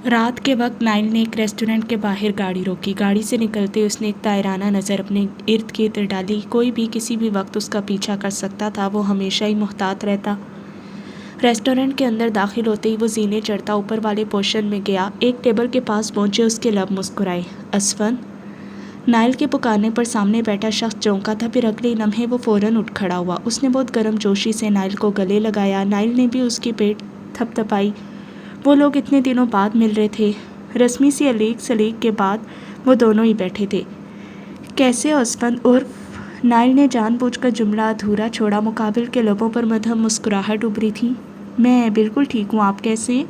رات کے وقت نائل نے ایک ریسٹورنٹ کے باہر گاڑی روکی۔ گاڑی سے نکلتے اس نے ایک طائرانہ نظر اپنے ارد گرد ڈالی۔ کوئی بھی کسی بھی وقت اس کا پیچھا کر سکتا تھا، وہ ہمیشہ ہی محتاط رہتا۔ ریسٹورنٹ کے اندر داخل ہوتے ہی وہ زینے چڑھتا اوپر والے پورشن میں گیا۔ ایک ٹیبل کے پاس پہنچے، اس کے لب مسکرائے۔ اسفن؟ نائل کے پکارنے پر سامنے بیٹھا شخص چونکا تھا، پھر اگلے لمحے وہ فوراً اٹھ کھڑا ہوا۔ اس نے بہت گرم جوشی سے نائل کو گلے لگایا۔ نائل نے بھی اس کی پیٹھ تھپ تھپائی۔ وہ لوگ اتنے دنوں بعد مل رہے تھے۔ رسمی سی علیگ سلیگ کے بعد وہ دونوں ہی بیٹھے تھے۔ کیسے ہو اسفن؟ عرف؟ نائل نے جان بوجھ کر جملہ ادھورا چھوڑا۔ مقابل کے لبوں پر مدھم مسکراہٹ ابھری تھی۔ میں بالکل ٹھیک ہوں، آپ کیسے ہیں؟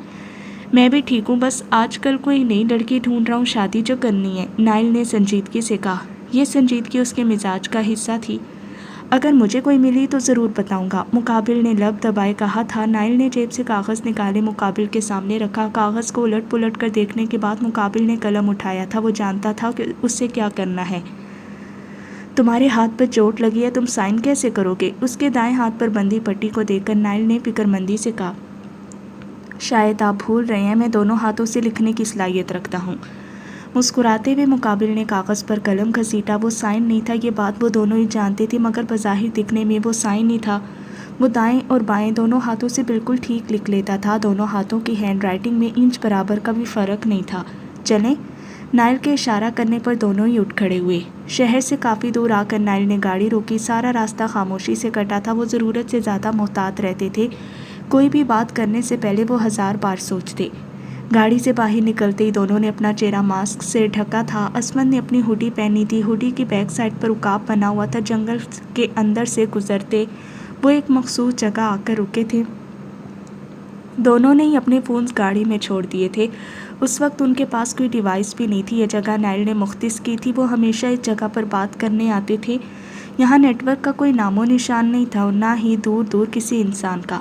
میں بھی ٹھیک ہوں، بس آج کل کوئی نئی لڑکی ڈھونڈ رہا ہوں، شادی جو کرنی ہے، نائل نے سنجیدگی سے کہا۔ یہ سنجیدگی اس کے مزاج کا حصہ تھی۔ اگر مجھے کوئی ملی تو ضرور بتاؤں گا، مقابل نے لب دبائے کہا تھا۔ نائل نے جیب سے کاغذ نکالے، مقابل کے سامنے رکھا۔ کاغذ کو الٹ پلٹ کر دیکھنے کے بعد مقابل نے قلم اٹھایا تھا۔ وہ جانتا تھا کہ اس سے کیا کرنا ہے۔ تمہارے ہاتھ پر چوٹ لگی ہے، تم سائن کیسے کرو گے؟ اس کے دائیں ہاتھ پر بندھی پٹی کو دیکھ کر نائل نے فکرمندی سے کہا، شاید آپ بھول رہے ہیں، میں دونوں ہاتھوں سے لکھنے کی صلاحیت رکھتا ہوں۔ مسکراتے ہوئے مقابل نے کاغذ پر قلم گھسیٹا۔ وہ سائن نہیں تھا، یہ بات وہ دونوں ہی جانتے تھے، مگر بظاہر دکھنے میں وہ سائن ہی تھا۔ وہ دائیں اور بائیں دونوں ہاتھوں سے بالکل ٹھیک لکھ لیتا تھا۔ دونوں ہاتھوں کی ہینڈ رائٹنگ میں انچ برابر کا بھی فرق نہیں تھا۔ چلیں؟ نائل کے اشارہ کرنے پر دونوں ہی اٹھ کھڑے ہوئے۔ شہر سے کافی دور آ کر نائل نے گاڑی روکی۔ سارا راستہ خاموشی سے کٹا تھا۔ وہ ضرورت سے زیادہ محتاط رہتے تھے۔ کوئی بھی بات کرنے سے پہلے وہ 1000 بار سوچتے۔ گاڑی سے باہر نکلتے ہی دونوں نے اپنا چہرہ ماسک سے ڈھکا تھا۔ اسفن نے اپنی ہوڈی پہنی تھی۔ ہوڈی کی بیک سائڈ پر عقاب بنا ہوا تھا۔ جنگل کے اندر سے گزرتے وہ ایک مخصوص جگہ آ کر رکے تھے۔ دونوں نے ہی اپنے فونز گاڑی میں چھوڑ دیے تھے۔ اس وقت ان کے پاس کوئی ڈیوائس بھی نہیں تھی۔ یہ جگہ نائل نے مختص کی تھی۔ وہ ہمیشہ اس جگہ پر بات کرنے آتے تھے۔ یہاں نیٹ ورک کا کوئی نام و نشان نہیں تھا اور نہ ہی دور دور کسی انسان کا۔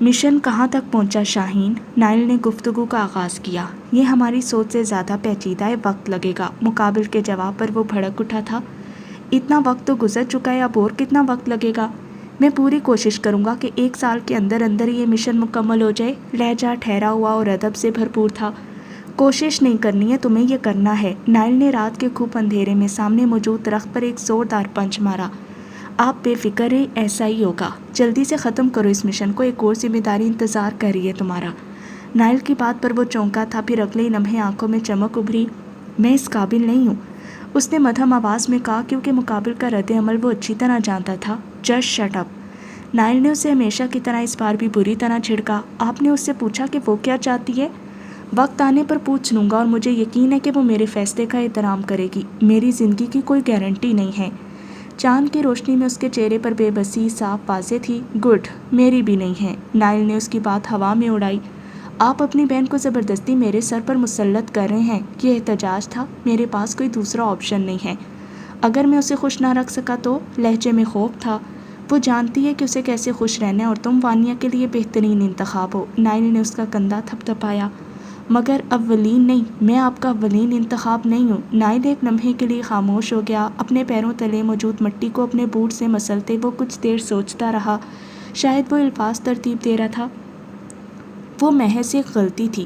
مشن کہاں تک پہنچا شاہین؟ نائل نے گفتگو کا آغاز کیا۔ یہ ہماری سوچ سے زیادہ پیچیدہ ہے، وقت لگے گا۔ مقابل کے جواب پر وہ بھڑک اٹھا تھا۔ اتنا وقت تو گزر چکا ہے، اب اور کتنا وقت لگے گا؟ میں پوری کوشش کروں گا کہ 1 سال کے اندر اندر یہ مشن مکمل ہو جائے۔ لہجہ ٹھہرا ہوا اور ادب سے بھرپور تھا۔ کوشش نہیں کرنی ہے، تمہیں یہ کرنا ہے۔ نائل نے رات کے خوب اندھیرے میں سامنے موجود درخت پر ایک زوردار پنچ مارا۔ آپ بے فکر رہیں، ایسا ہی ہوگا۔ جلدی سے ختم کرو اس مشن کو، ایک اور ذمہ داری انتظار کر رہی ہے تمہارا۔ نائل کی بات پر وہ چونکا تھا، پھر اگلے لمحے آنکھوں میں چمک ابھری۔ میں اس قابل نہیں ہوں، اس نے مدھم آواز میں کہا، کیونکہ مقابل کا رد عمل وہ اچھی طرح جانتا تھا۔ Just shut up. نائل نے اسے ہمیشہ کی طرح اس بار بھی بری طرح جھڑکا۔ آپ نے اس سے پوچھا کہ وہ کیا چاہتی ہے؟ وقت آنے پر پوچھ لوں گا، اور مجھے یقین ہے کہ وہ میرے فیصلے کا احترام کرے گی۔ میری زندگی کی کوئی گارنٹی نہیں ہے۔ چاند کی روشنی میں اس کے چہرے پر بے بسی صاف واضح تھی۔ گڈ، میری بھی نہیں ہے۔ نائل نے اس کی بات ہوا میں اڑائی۔ آپ اپنی بہن کو زبردستی میرے سر پر مسلط کر رہے ہیں۔ یہ احتجاج تھا۔ میرے پاس کوئی دوسرا آپشن نہیں ہے۔ اگر میں اسے خوش نہ رکھ سکا تو؟ لہجے میں خوف تھا۔ وہ جانتی ہے کہ اسے کیسے خوش رہنا ہے، اور تم وانیہ کے لیے بہترین انتخاب ہو۔ نائل نے اس کا کندھا تھپ تھپایا۔ مگر اولین نہیں، میں آپ کا اولین انتخاب نہیں ہوں۔ نائل ایک لمحے کے لیے خاموش ہو گیا، اپنے پیروں تلے موجود مٹی کو اپنے بوٹ سے مسلتے وہ کچھ دیر سوچتا رہا۔ شاید وہ الفاظ ترتیب دے رہا تھا۔ وہ محض ایک غلطی تھی۔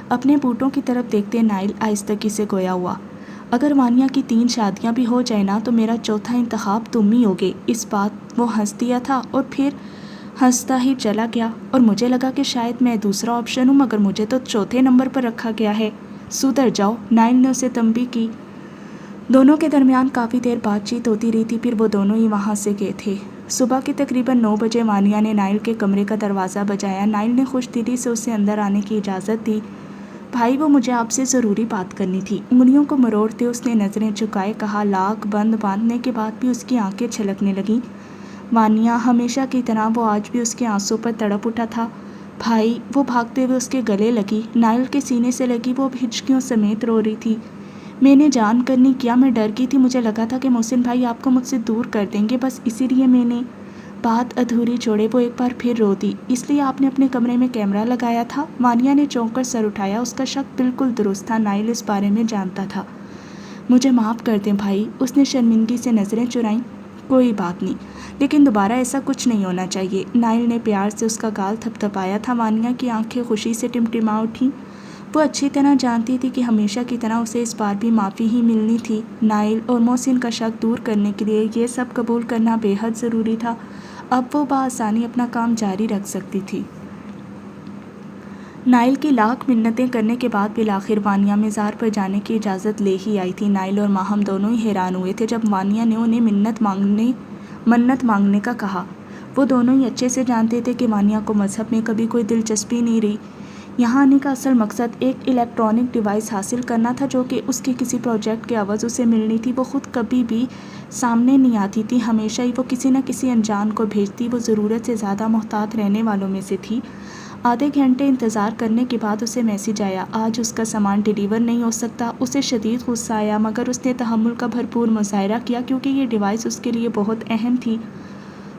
اپنے بوٹوں کی طرف دیکھتے نائل آہستگی سے گویا ہوا، اگر وانیہ کی 3 شادیاں بھی ہو جائیں نا تو میرا چوتھا انتخاب تم ہی ہوگے۔ اس بات وہ ہنس دیا تھا اور پھر ہنستا ہی چلا گیا، اور مجھے لگا کہ شاید میں دوسرا آپشن ہوں، مگر مجھے تو چوتھے نمبر پر رکھا گیا ہے۔ سدھر جاؤ، نائل نے اسے تنبیہ کی۔ دونوں کے درمیان کافی دیر بات چیت ہوتی رہی تھی، پھر وہ دونوں ہی وہاں سے گئے تھے۔ صبح کے تقریباً 9 بجے وانیہ نے نائل کے کمرے کا دروازہ بجایا۔ نائل نے خوش دلی سے اسے اندر آنے کی اجازت دی۔ بھائی، وہ مجھے آپ سے ضروری بات کرنی تھی۔ انگلیوں کو مروڑتے اس نے نظریں جھکائے کہا۔ لاک بند باندھنے کے بعد بھی اس کی آنکھیں چھلکنے لگیں۔ وانیہ، ہمیشہ کی طرح وہ آج بھی اس کے آنسوں پر تڑپ اٹھا تھا۔ بھائی، وہ بھاگتے ہوئے اس کے گلے لگی۔ نائل کے سینے سے لگی، وہ اب ہچکیوں سمیت رو رہی تھی۔ میں نے جان کر نہیں کیا، میں ڈر گئی تھی، مجھے لگا تھا کہ محسن بھائی آپ کو مجھ سے دور کر دیں گے، بس اسی لیے میں نے بات ادھوری چھوڑے وہ ایک بار پھر رو دی۔ اس لیے آپ نے اپنے کمرے میں کیمرہ لگایا تھا؟ وانیہ نے چونک کر سر اٹھایا۔ اس کا شک بالکل درست تھا، نائل اس بارے میں جانتا تھا۔ مجھے معاف کر دیں بھائی، اس نے شرمندگی سے نظریں چرائیں۔ کوئی بات نہیں، لیکن دوبارہ ایسا کچھ نہیں ہونا چاہیے۔ نائل نے پیار سے اس کا گال تھپ تھپایا تھا۔ وانیہ کی آنکھیں خوشی سے ٹمٹما اٹھیں۔ وہ اچھی طرح جانتی تھی کہ ہمیشہ کی طرح اسے اس بار بھی معافی ہی ملنی تھی۔ نائل اور محسن کا شک دور کرنے کے لیے یہ سب قبول کرنا بے حد ضروری تھا۔ اب وہ بآسانی اپنا کام جاری رکھ سکتی تھی۔ نائل کی لاکھ منتیں کرنے کے بعد بالآخر وانیا مزار پر جانے کی اجازت لے ہی آئی تھی۔ نائل اور ماہم دونوں ہی حیران ہوئے تھے جب وانیا نے انہیں منت مانگنے کا کہا۔ وہ دونوں ہی اچھے سے جانتے تھے کہ وانیا کو مذہب میں کبھی کوئی دلچسپی نہیں رہی۔ یہاں آنے کا اصل مقصد ایک الیکٹرانک ڈیوائس حاصل کرنا تھا جو کہ اس کے کسی پروجیکٹ کے عوض اسے ملنی تھی۔ وہ خود کبھی بھی سامنے نہیں آتی تھی، ہمیشہ ہی وہ کسی نہ کسی انجان کو بھیجتی۔ وہ ضرورت سے زیادہ محتاط رہنے والوں میں سے تھی۔ آدھے گھنٹے انتظار کرنے کے بعد اسے میسج آیا، آج اس کا سامان ڈیلیور نہیں ہو سکتا۔ اسے شدید غصہ آیا مگر اس نے تحمل کا بھرپور مظاہرہ کیا کیونکہ یہ ڈیوائس اس کے لیے بہت اہم تھی۔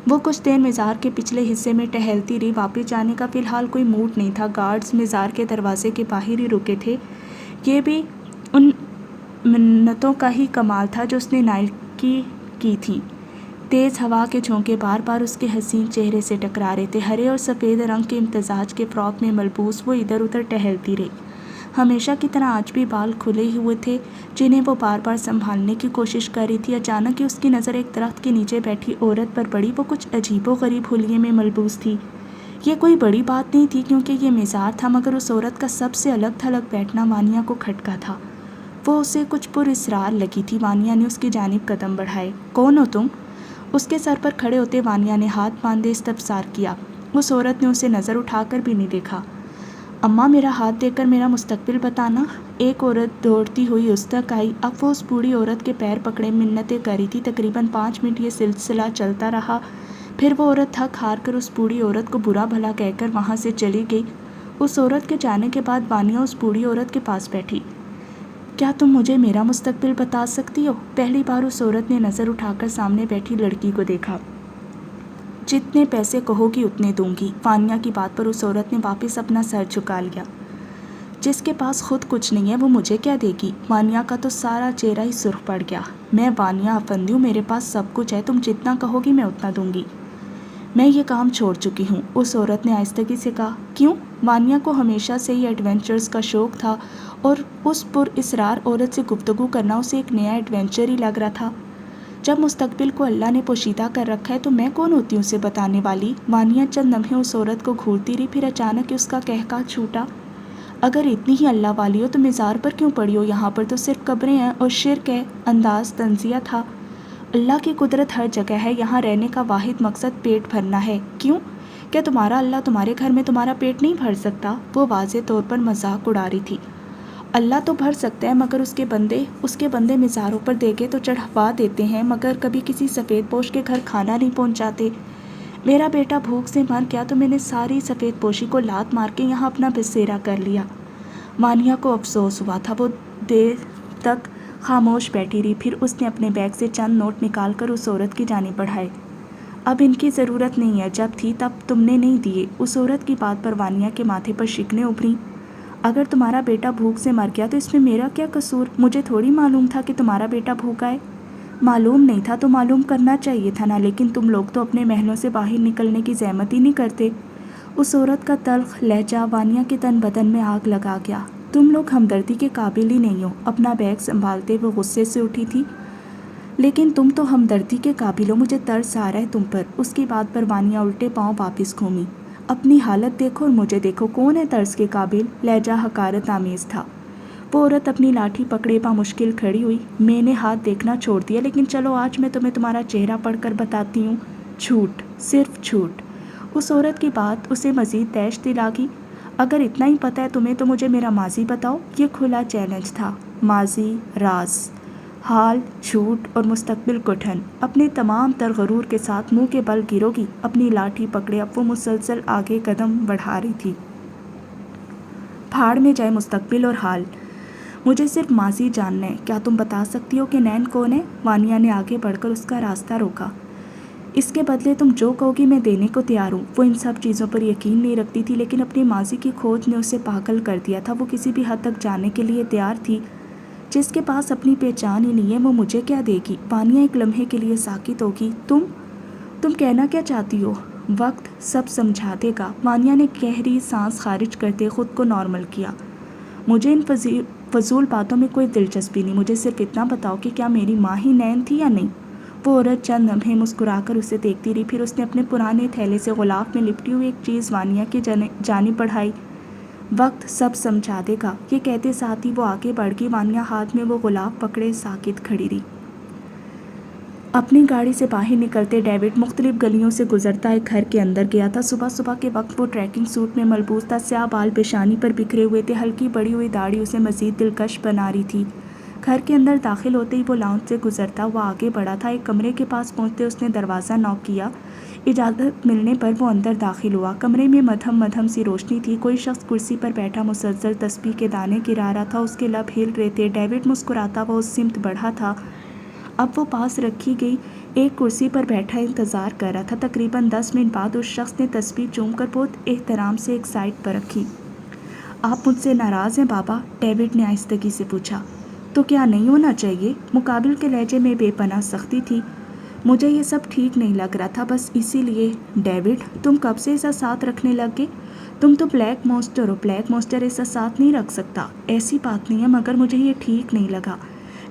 وہ کچھ دیر مزار کے پچھلے حصے میں ٹہلتی رہی۔ واپس جانے کا فی الحال کوئی موڈ نہیں تھا۔ گارڈز مزار کے دروازے کے باہر ہی رکے تھے۔ یہ بھی ان منتوں کا ہی کمال تھا جو اس نے نائل کی تھی۔ تیز ہوا کے جھونکے بار بار اس کے حسین چہرے سے ٹکرا رہے تھے۔ ہرے اور سفید رنگ کے امتزاج کے فراک میں ملبوس وہ ادھر ادھر ٹہلتی رہی۔ ہمیشہ کی طرح آج بھی بال کھلے ہوئے تھے جنہیں وہ بار بار سنبھالنے کی کوشش کر رہی تھی۔ اچانک ہی اس کی نظر ایک درخت کے نیچے بیٹھی عورت پر پڑی۔ وہ کچھ عجیب و غریب حلیے میں ملبوس تھی۔ یہ کوئی بڑی بات نہیں تھی کیونکہ یہ مزار تھا، مگر اس عورت کا سب سے الگ تھلگ بیٹھنا وانیا کو کھٹکا تھا۔ وہ اسے کچھ پر اسرار لگی تھی۔ وانیا نے اس کی جانب قدم بڑھائے۔ کون ہو تم؟ اس کے سر پر کھڑے ہوتے وانیا نے ہاتھ باندھے استفسار کیا۔ اس عورت نے اسے نظر اٹھا کر بھی نہیں دیکھا۔ اماں، میرا ہاتھ دیکھ کر میرا مستقبل بتانا۔ ایک عورت دوڑتی ہوئی اس تک آئی۔ اب وہ اس بوڑھی عورت کے پیر پکڑے منتیں کر رہی تھی۔ تقریباً 5 منٹ یہ سلسلہ چلتا رہا۔ پھر وہ عورت تھک ہار کر اس بوڑھی عورت کو برا بھلا کہہ کر وہاں سے چلی گئی۔ اس عورت کے جانے کے بعد وانیا اس بوڑھی عورت کے پاس بیٹھی۔ کیا تم مجھے میرا مستقبل بتا سکتی ہو؟ پہلی بار اس عورت نے نظر اٹھا کر سامنے بیٹھی لڑکی کو دیکھا۔ جتنے پیسے کہو گی اتنے دوں گی۔ وانیا کی بات پر اس عورت نے واپس اپنا سر جھکا لیا۔ جس کے پاس خود کچھ نہیں ہے وہ مجھے کیا دے گی؟ وانیا کا تو سارا چہرہ ہی سرخ پڑ گیا۔ میں وانیا افندی ہوں، میرے پاس سب کچھ ہے، تم جتنا کہو گی میں اتنا دوں گی۔ میں یہ کام چھوڑ چکی ہوں، اس عورت نے آہستگی سے کہا۔ کیوں؟ وانیا کو ہمیشہ سے ہی ایڈونچرز کا شوق تھا اور اس پر اسرار عورت سے گفتگو کرنا اسے ایک نیا ایڈونچر ہی لگ رہا تھا۔ جب مستقبل کو اللہ نے پوشیدہ کر رکھا ہے تو میں کون ہوتی ہوں اسے بتانے والی؟ وانیا چند لمحے اس عورت کو گھورتی رہی، پھر اچانک اس کا قہقہ چھوٹا۔ اگر اتنی ہی اللہ والی ہو تو مزار پر کیوں پڑی ہو؟ یہاں پر تو صرف قبریں ہیں اور شرک ہے۔ انداز تنزیہ تھا۔ اللہ کی قدرت ہر جگہ ہے، یہاں رہنے کا واحد مقصد پیٹ بھرنا ہے۔ کیوں؟ کیا تمہارا اللہ تمہارے گھر میں تمہارا پیٹ نہیں بھر سکتا؟ وہ واضح طور پر مذاق اڑا رہی تھی۔ اللہ تو بھر سکتا ہے مگر اس کے بندے مزاروں پر دیکھے تو چڑھوا دیتے ہیں مگر کبھی کسی سفید پوش کے گھر کھانا نہیں پہنچاتے۔ میرا بیٹا بھوک سے مر گیا تو میں نے ساری سفید پوشی کو لات مار کے یہاں اپنا بسیرا کر لیا۔ وانیا کو افسوس ہوا تھا۔ وہ دیر تک خاموش بیٹھی رہی، پھر اس نے اپنے بیگ سے چند نوٹ نکال کر اس عورت کی جانب بڑھائے۔ اب ان کی ضرورت نہیں ہے، جب تھی تب تم نے نہیں دیے۔ اس عورت کی بات پر وانیا کے ماتھے پر شکنیں ابھریں۔ اگر تمہارا بیٹا بھوک سے مر گیا تو اس میں میرا کیا قصور؟ مجھے تھوڑی معلوم تھا کہ تمہارا بیٹا بھوکا ہے۔ معلوم نہیں تھا تو معلوم کرنا چاہیے تھا نا، لیکن تم لوگ تو اپنے محلوں سے باہر نکلنے کی زحمت ہی نہیں کرتے۔ اس عورت کا تلخ لہجہ وانیا کے تن بدن میں آگ لگا گیا۔ تم لوگ ہمدردی کے قابل ہی نہیں ہو۔ اپنا بیگ سنبھالتے وہ غصے سے اٹھی تھی۔ لیکن تم تو ہمدردی کے قابل ہو، مجھے ترس آ رہا ہے تم پر۔ اس کی بات پر وانیا الٹے پاؤں واپس گھومی۔ اپنی حالت دیکھو اور مجھے دیکھو، کون ہے ترس کے قابل؟ لہجہ حقارت آمیز تھا۔ وہ عورت اپنی لاٹھی پکڑے بامشکل کھڑی ہوئی۔ میں نے ہاتھ دیکھنا چھوڑ دیا، لیکن چلو آج میں تمہیں تمہارا چہرہ پڑھ کر بتاتی ہوں۔ جھوٹ، صرف جھوٹ۔ اس عورت کی بات اسے مزید تیش دلا گئی۔ اگر اتنا ہی پتہ ہے تمہیں تو مجھے میرا ماضی بتاؤ۔ یہ کھلا چیلنج تھا۔ ماضی راز، حال جھوٹ اور مستقبل گٹھن۔ اپنے تمام تر غرور کے ساتھ منہ کے بل گرو گی۔ اپنی لاٹھی پکڑے اب وہ مسلسل آگے قدم بڑھا رہی تھی۔ پھاڑ میں جائے مستقبل اور حال، مجھے صرف ماضی جاننا ہے۔ کیا تم بتا سکتی ہو کہ نین کون ہے؟ وانیا نے آگے بڑھ کر اس کا راستہ روکا۔ اس کے بدلے تم جو کہو گی میں دینے کو تیار ہوں۔ وہ ان سب چیزوں پر یقین نہیں رکھتی تھی، لیکن اپنی ماضی کی کھوج نے اسے پاگل کر دیا تھا۔ وہ کسی بھی حد تک جانے کے لیے تیار تھی۔ جس کے پاس اپنی پہچان ہی نہیں ہے وہ مجھے کیا دے گی؟ وانیا ایک لمحے کے لیے ساکت ہوگی۔ تم کہنا کیا چاہتی ہو؟ وقت سب سمجھا دے گا۔ وانیا نے گہری سانس خارج کرتے خود کو نارمل کیا۔ مجھے ان فضول باتوں میں کوئی دلچسپی نہیں، مجھے صرف اتنا بتاؤ کہ کیا میری ماں ہی نین تھی یا نہیں۔ وہ عورت چند لمحے مسکرا کر اسے دیکھتی رہی، پھر اس نے اپنے پرانے تھیلے سے غلاف میں لپٹی ہوئی ایک چیز وانیہ کی جانب بڑھائی۔ وقت سب سمجھا دے گا، یہ کہتے ساتھ ہی وہ آگے بڑھ گئی۔ وانیہ ہاتھ میں وہ غلاف پکڑے ساکت کھڑی رہی۔ اپنی گاڑی سے باہر نکلتے ڈیوڈ مختلف گلیوں سے گزرتا ایک گھر کے اندر گیا تھا۔ صبح صبح کے وقت وہ ٹریکنگ سوٹ میں ملبوس تھا، سیاہ بال پیشانی پر بکھرے ہوئے تھے، ہلکی بڑی ہوئی داڑھی اسے مزید دلکش بنا رہی تھی۔ گھر کے اندر داخل ہوتے ہی وہ لاؤنج سے گزرتا ہوا آگے بڑھا تھا۔ ایک کمرے کے پاس پہنچتے اس نے دروازہ نوک کیا۔ اجازت ملنے پر وہ اندر داخل ہوا۔ کمرے میں مدھم مدھم سی روشنی تھی، کوئی شخص کرسی پر بیٹھا مسلسل تسبیح کے دانے گرا رہا تھا، اس کے لب ہل رہے تھے۔ ڈیوڈ مسکراتا ہوا اس سمت بڑھا تھا۔ اب وہ پاس رکھی گئی ایک کرسی پر بیٹھا انتظار کر رہا تھا۔ تقریباً 10 منٹ بعد اس شخص نے تسبیح چوم کر بہت احترام سے ایک سائڈ پر رکھی۔ آپ مجھ سے ناراض ہیں بابا؟ ڈیوڈ نے آہستگی سے پوچھا۔ تو کیا نہیں ہونا چاہیے؟ مقابل کے لہجے میں بے پناہ سختی تھی۔ مجھے یہ سب ٹھیک نہیں لگ رہا تھا، بس اسی لیے۔ ڈیوڈ، تم کب سے ایسا ساتھ رکھنے لگ گئے؟ تم تو بلیک مانسٹر ہو، بلیک مانسٹر ایسا ساتھ نہیں رکھ سکتا۔ ایسی بات نہیں ہے، مگر مجھے یہ ٹھیک نہیں لگا۔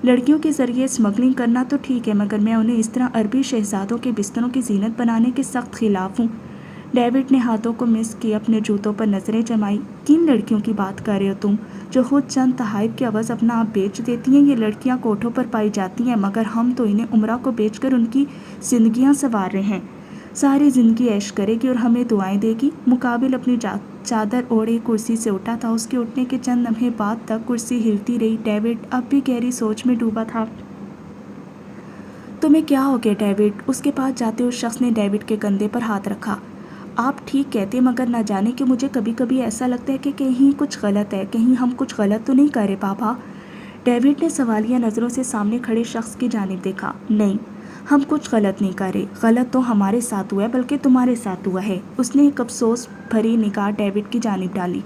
لڑکیوں کے ذریعے اسمگلنگ کرنا تو ٹھیک ہے، مگر میں انہیں اس طرح عربی شہزادوں کے بستروں کی زینت بنانے کے سخت خلاف ہوں۔ ڈیوڈ نے ہاتھوں کو مس کیے، اپنے جوتوں پر نظریں جمائی۔ کن لڑکیوں کی بات کر رہے ہو تم، جو خود چند تحائف کے عوض اپنا آپ بیچ دیتی ہیں؟ یہ لڑکیاں کوٹھوں پر پائی جاتی ہیں، مگر ہم تو انہیں عمرہ کو بیچ کر ان کی زندگیاں سنوار رہے ہیں۔ ساری زندگی عیش کرے گی اور ہمیں دعائیں دے گی۔ مقابل اپنی چادر اوڑھے کرسی سے اٹھا تھا۔ اس کے اٹھنے کے چند لمحے بعد تک کرسی ہلتی رہی۔ ڈیوڈ اب بھی گہری سوچ میں ڈوبا تھا۔ تمہیں کیا ہو گیا ڈیوڈ؟ اس کے پاس جاتے اس شخص نے ڈیوڈ کے کندھے پر ہاتھ رکھا۔ آپ ٹھیک کہتے، مگر نہ جانے کہ مجھے کبھی کبھی ایسا لگتا ہے کہ کہیں کچھ غلط ہے، کہیں ہم کچھ غلط تو نہیں کر رہے بابا؟ ڈیوڈ نے سوالیہ نظروں سے سامنے کھڑے شخص کی جانب دیکھا۔ نہیں، ہم کچھ غلط نہیں کر رہے، غلط تو ہمارے ساتھ ہوا ہے، بلکہ تمہارے ساتھ ہوا ہے۔ اس نے ایک افسوس بھری نگاہ ڈیوڈ کی جانب ڈالی۔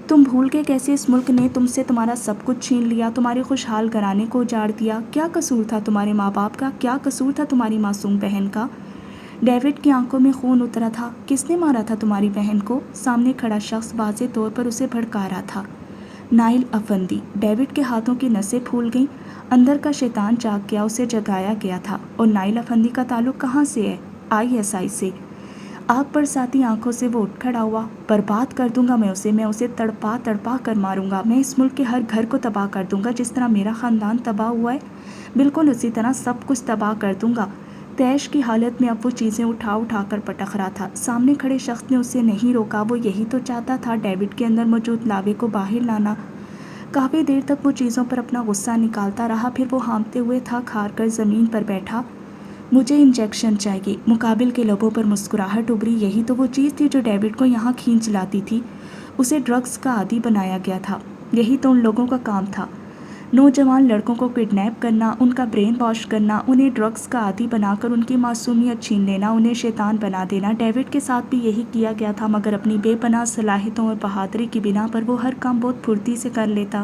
تم بھول گئے کیسے اس ملک نے تم سے تمہارا سب کچھ چھین لیا، تمہارے خوشحال گھرانے کو اجاڑ دیا؟ کیا قصور تھا تمہارے ماں باپ کا؟ کیا قصور تھا تمہاری معصوم بہن کا؟ ڈیوڈ کی آنکھوں میں خون اترا تھا۔ کس نے مارا تھا تمہاری بہن کو؟ سامنے کھڑا شخص واضح طور پر اسے بھڑکا رہا تھا۔ نائل افندی۔ ڈیوڈ کے ہاتھوں کی نسیں پھول گئیں۔ اندر کا شیطان جاگ گیا، اسے جگایا گیا تھا۔ اور نائل افندی کا تعلق کہاں سے ہے؟ ISI سے۔ آگ برساتی آنکھوں سے وہ اٹھ کھڑا ہوا۔ برباد کر دوں گا میں اسے تڑپا تڑپا کر ماروں گا۔ میں اس ملک کے ہر گھر کو تباہ کر دوں گا، جس طرح میرا خاندان تباہ ہوا ہے، بالکل اسی طرح سب کچھ تباہ کر دوں گا۔ تیش کی حالت میں اب وہ چیزیں اٹھا اٹھا کر پٹک رہا تھا۔ سامنے کھڑے شخص نے اسے نہیں روکا، وہ یہی تو چاہتا تھا، ڈیوڈ کے اندر موجود لاوے کو باہر لانا۔ کافی دیر تک وہ چیزوں پر اپنا غصہ نکالتا رہا، پھر وہ ہانپتے ہوئے تھک ہار کر زمین پر بیٹھا۔ مجھے انجیکشن چاہیے۔ مقابل کے لبوں پر مسکراہٹ ابھری۔ یہی تو وہ چیز تھی جو ڈیوڈ کو یہاں کھینچ لاتی تھی، اسے ڈرگز کا عادی بنایا گیا تھا۔ یہی تو ان لوگوں کا کام تھا، نوجوان لڑکوں کو کڈنیپ کرنا، ان کا برین واش کرنا، انہیں ڈرگز کا عادی بنا کر ان کی معصومیت چھین لینا، انہیں شیطان بنا دینا۔ ڈیوڈ کے ساتھ بھی یہی کیا گیا تھا، مگر اپنی بے پناہ صلاحیتوں اور بہادری کی بنا پر وہ ہر کام بہت پھرتی سے کر لیتا۔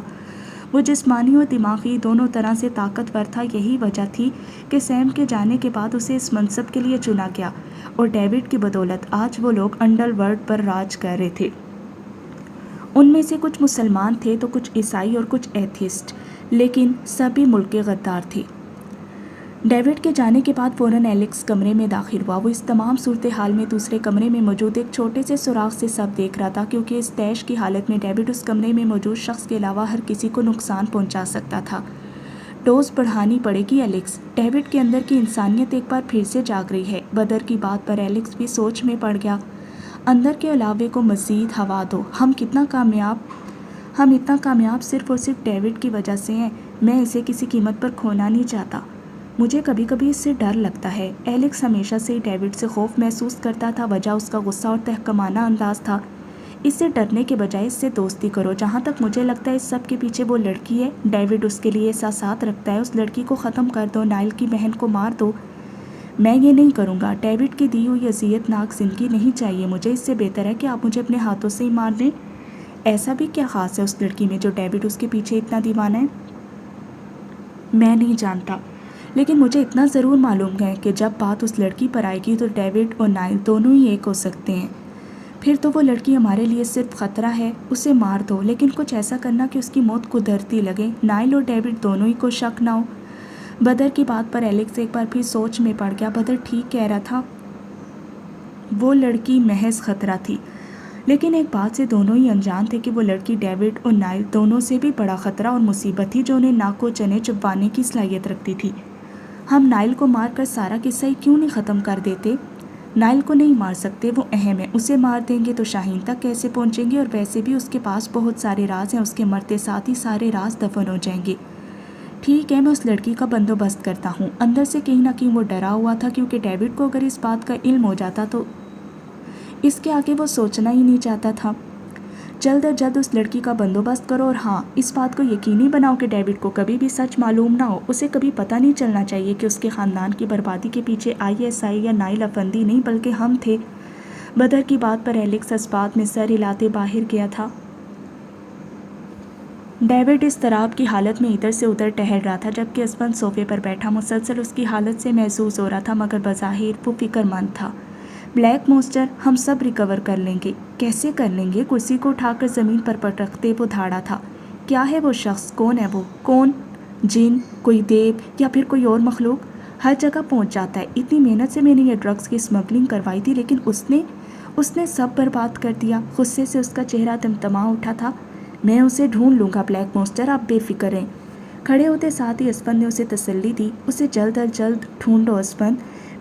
وہ جسمانی اور دماغی دونوں طرح سے طاقتور تھا۔ یہی وجہ تھی کہ سیم کے جانے کے بعد اسے اس منصب کے لیے چنا گیا، اور ڈیوڈ کی بدولت آج وہ لوگ انڈر ورلڈ پر راج کر رہے تھے۔ ان میں سے کچھ مسلمان تھے تو کچھ عیسائی اور کچھ ایتھیسٹ، لیکن سبھی ملک کے غدار تھے۔ ڈیوڈ کے جانے کے بعد فوراً ایلیکس کمرے میں داخل ہوا۔ وہ اس تمام صورتحال میں دوسرے کمرے میں موجود ایک چھوٹے سے سوراخ سے سب دیکھ رہا تھا، کیونکہ اس تیش کی حالت میں ڈیوڈ اس کمرے میں موجود شخص کے علاوہ ہر کسی کو نقصان پہنچا سکتا تھا۔ ڈوز بڑھانی پڑے گی ایلیکس۔ ڈیوڈ کے اندر کی انسانیت ایک بار پھر سے جاگ رہی ہے۔ بدر کی بات پر ایلیکس بھی سوچ میں پڑ گیا۔ اندر کے علاوے کو مزید ہوا دو۔ ہم اتنا کامیاب صرف اور صرف ڈیوڈ کی وجہ سے ہیں۔ میں اسے کسی قیمت پر کھونا نہیں چاہتا۔ مجھے کبھی کبھی اس سے ڈر لگتا ہے۔ ایلیکس ہمیشہ سے ہی ڈیوڈ سے خوف محسوس کرتا تھا۔ وجہ اس کا غصہ اور تحقیرانہ انداز تھا۔ اس سے ڈرنے کے بجائے اس سے دوستی کرو۔ جہاں تک مجھے لگتا ہے اس سب کے پیچھے وہ لڑکی ہے۔ ڈیوڈ اس کے لیے احساسات رکھتا ہے۔ اس لڑکی کو ختم کر دو، نائل کی بہن کو مار دو۔ میں یہ نہیں کروں گا۔ ڈیوڈ کی دی ہوئی اذیت ناک زندگی نہیں چاہیے مجھے۔ اس سے بہتر ہے کہ آپ مجھے اپنے ہاتھوں سے ہی مار دیں۔ ایسا بھی کیا خاص ہے اس لڑکی میں جو ڈیوڈ اس کے پیچھے اتنا دیوانہ ہے؟ میں نہیں جانتا، لیکن مجھے اتنا ضرور معلوم ہے کہ جب بات اس لڑکی پر آئے گی تو ڈیوڈ اور نائل دونوں ہی ایک ہو سکتے ہیں۔ پھر تو وہ لڑکی ہمارے لیے صرف خطرہ ہے، اسے مار دو، لیکن کچھ ایسا کرنا کہ اس کی موت قدرتی لگے، نائل اور ڈیوڈ دونوں ہی کو شک نہ ہو۔ بدر کی بات پر ایلیکس ایک بار پھر سوچ میں پڑ گیا۔ بدر ٹھیک کہہ رہا تھا، وہ لڑکی محض خطرہ تھی، لیکن ایک بات سے دونوں ہی انجان تھے کہ وہ لڑکی ڈیوڈ اور نائل دونوں سے بھی بڑا خطرہ اور مصیبت تھی، جو انہیں ناک و چنے چبانے کی صلاحیت رکھتی تھی۔ ہم نائل کو مار کر سارا قصہ ہی کیوں نہیں ختم کر دیتے؟ نائل کو نہیں مار سکتے، وہ اہم ہے، اسے مار دیں گے تو شاہین تک کیسے پہنچیں گے؟ اور ویسے بھی اس کے پاس بہت سارے راز ہیں، اس کے مرتے ساتھ ہی سارے راز دفن ہو جائیں گے۔ ٹھیک ہے، میں اس لڑکی کا بندوبست کرتا ہوں۔ اندر سے کہیں نہ کہیں وہ ڈرا ہوا تھا، کیونکہ ڈیوڈ کو اگر اس بات کا علم ہو جاتا تو اس کے آگے وہ سوچنا ہی نہیں چاہتا تھا۔ جلد از جلد اس لڑکی کا بندوبست کرو، اور ہاں، اس بات کو یقینی بناؤ کہ ڈیوڈ کو کبھی بھی سچ معلوم نہ ہو، اسے کبھی پتہ نہیں چلنا چاہیے کہ اس کے خاندان کی بربادی کے پیچھے ISI یا نائل افندی نہیں بلکہ ہم تھے۔ بدر کی بات پر ایلیکس اس بات میں سر ہلاتے باہر گیا تھا۔ ڈیوڈ اس طراب کی حالت میں ادھر سے ادھر ٹہل رہا تھا، جبکہ اسپن صوفے پر بیٹھا مسلسل اس کی حالت سے محسوس ہو رہا تھا، مگر بظاہر وہ فکر مند تھا۔ بلیک مونسٹر، ہم سب ریکور کر لیں گے۔ کیسے کر لیں گے؟ کرسی کو اٹھا کر زمین پر پٹکتے وہ دھاڑا تھا۔ کیا ہے وہ شخص؟ کون ہے وہ؟ کون؟ جن؟ کوئی دیو؟ یا پھر کوئی اور مخلوق؟ ہر جگہ پہنچ جاتا ہے۔ اتنی محنت سے میں نے یہ ڈرگز کی اسمگلنگ کروائی تھی، لیکن اس نے سب برباد کر دیا۔ غصے سے اس کا چہرہ تمتما اٹھا تھا۔ میں اسے ڈھونڈ لوں گا بلیک مونسٹر، آپ بے فکر رہیں۔ کھڑے ہوتے ساتھ ہی اسپن نے اسے تسلی دی۔ اسے جلد از جلد ڈھونڈو اسپن،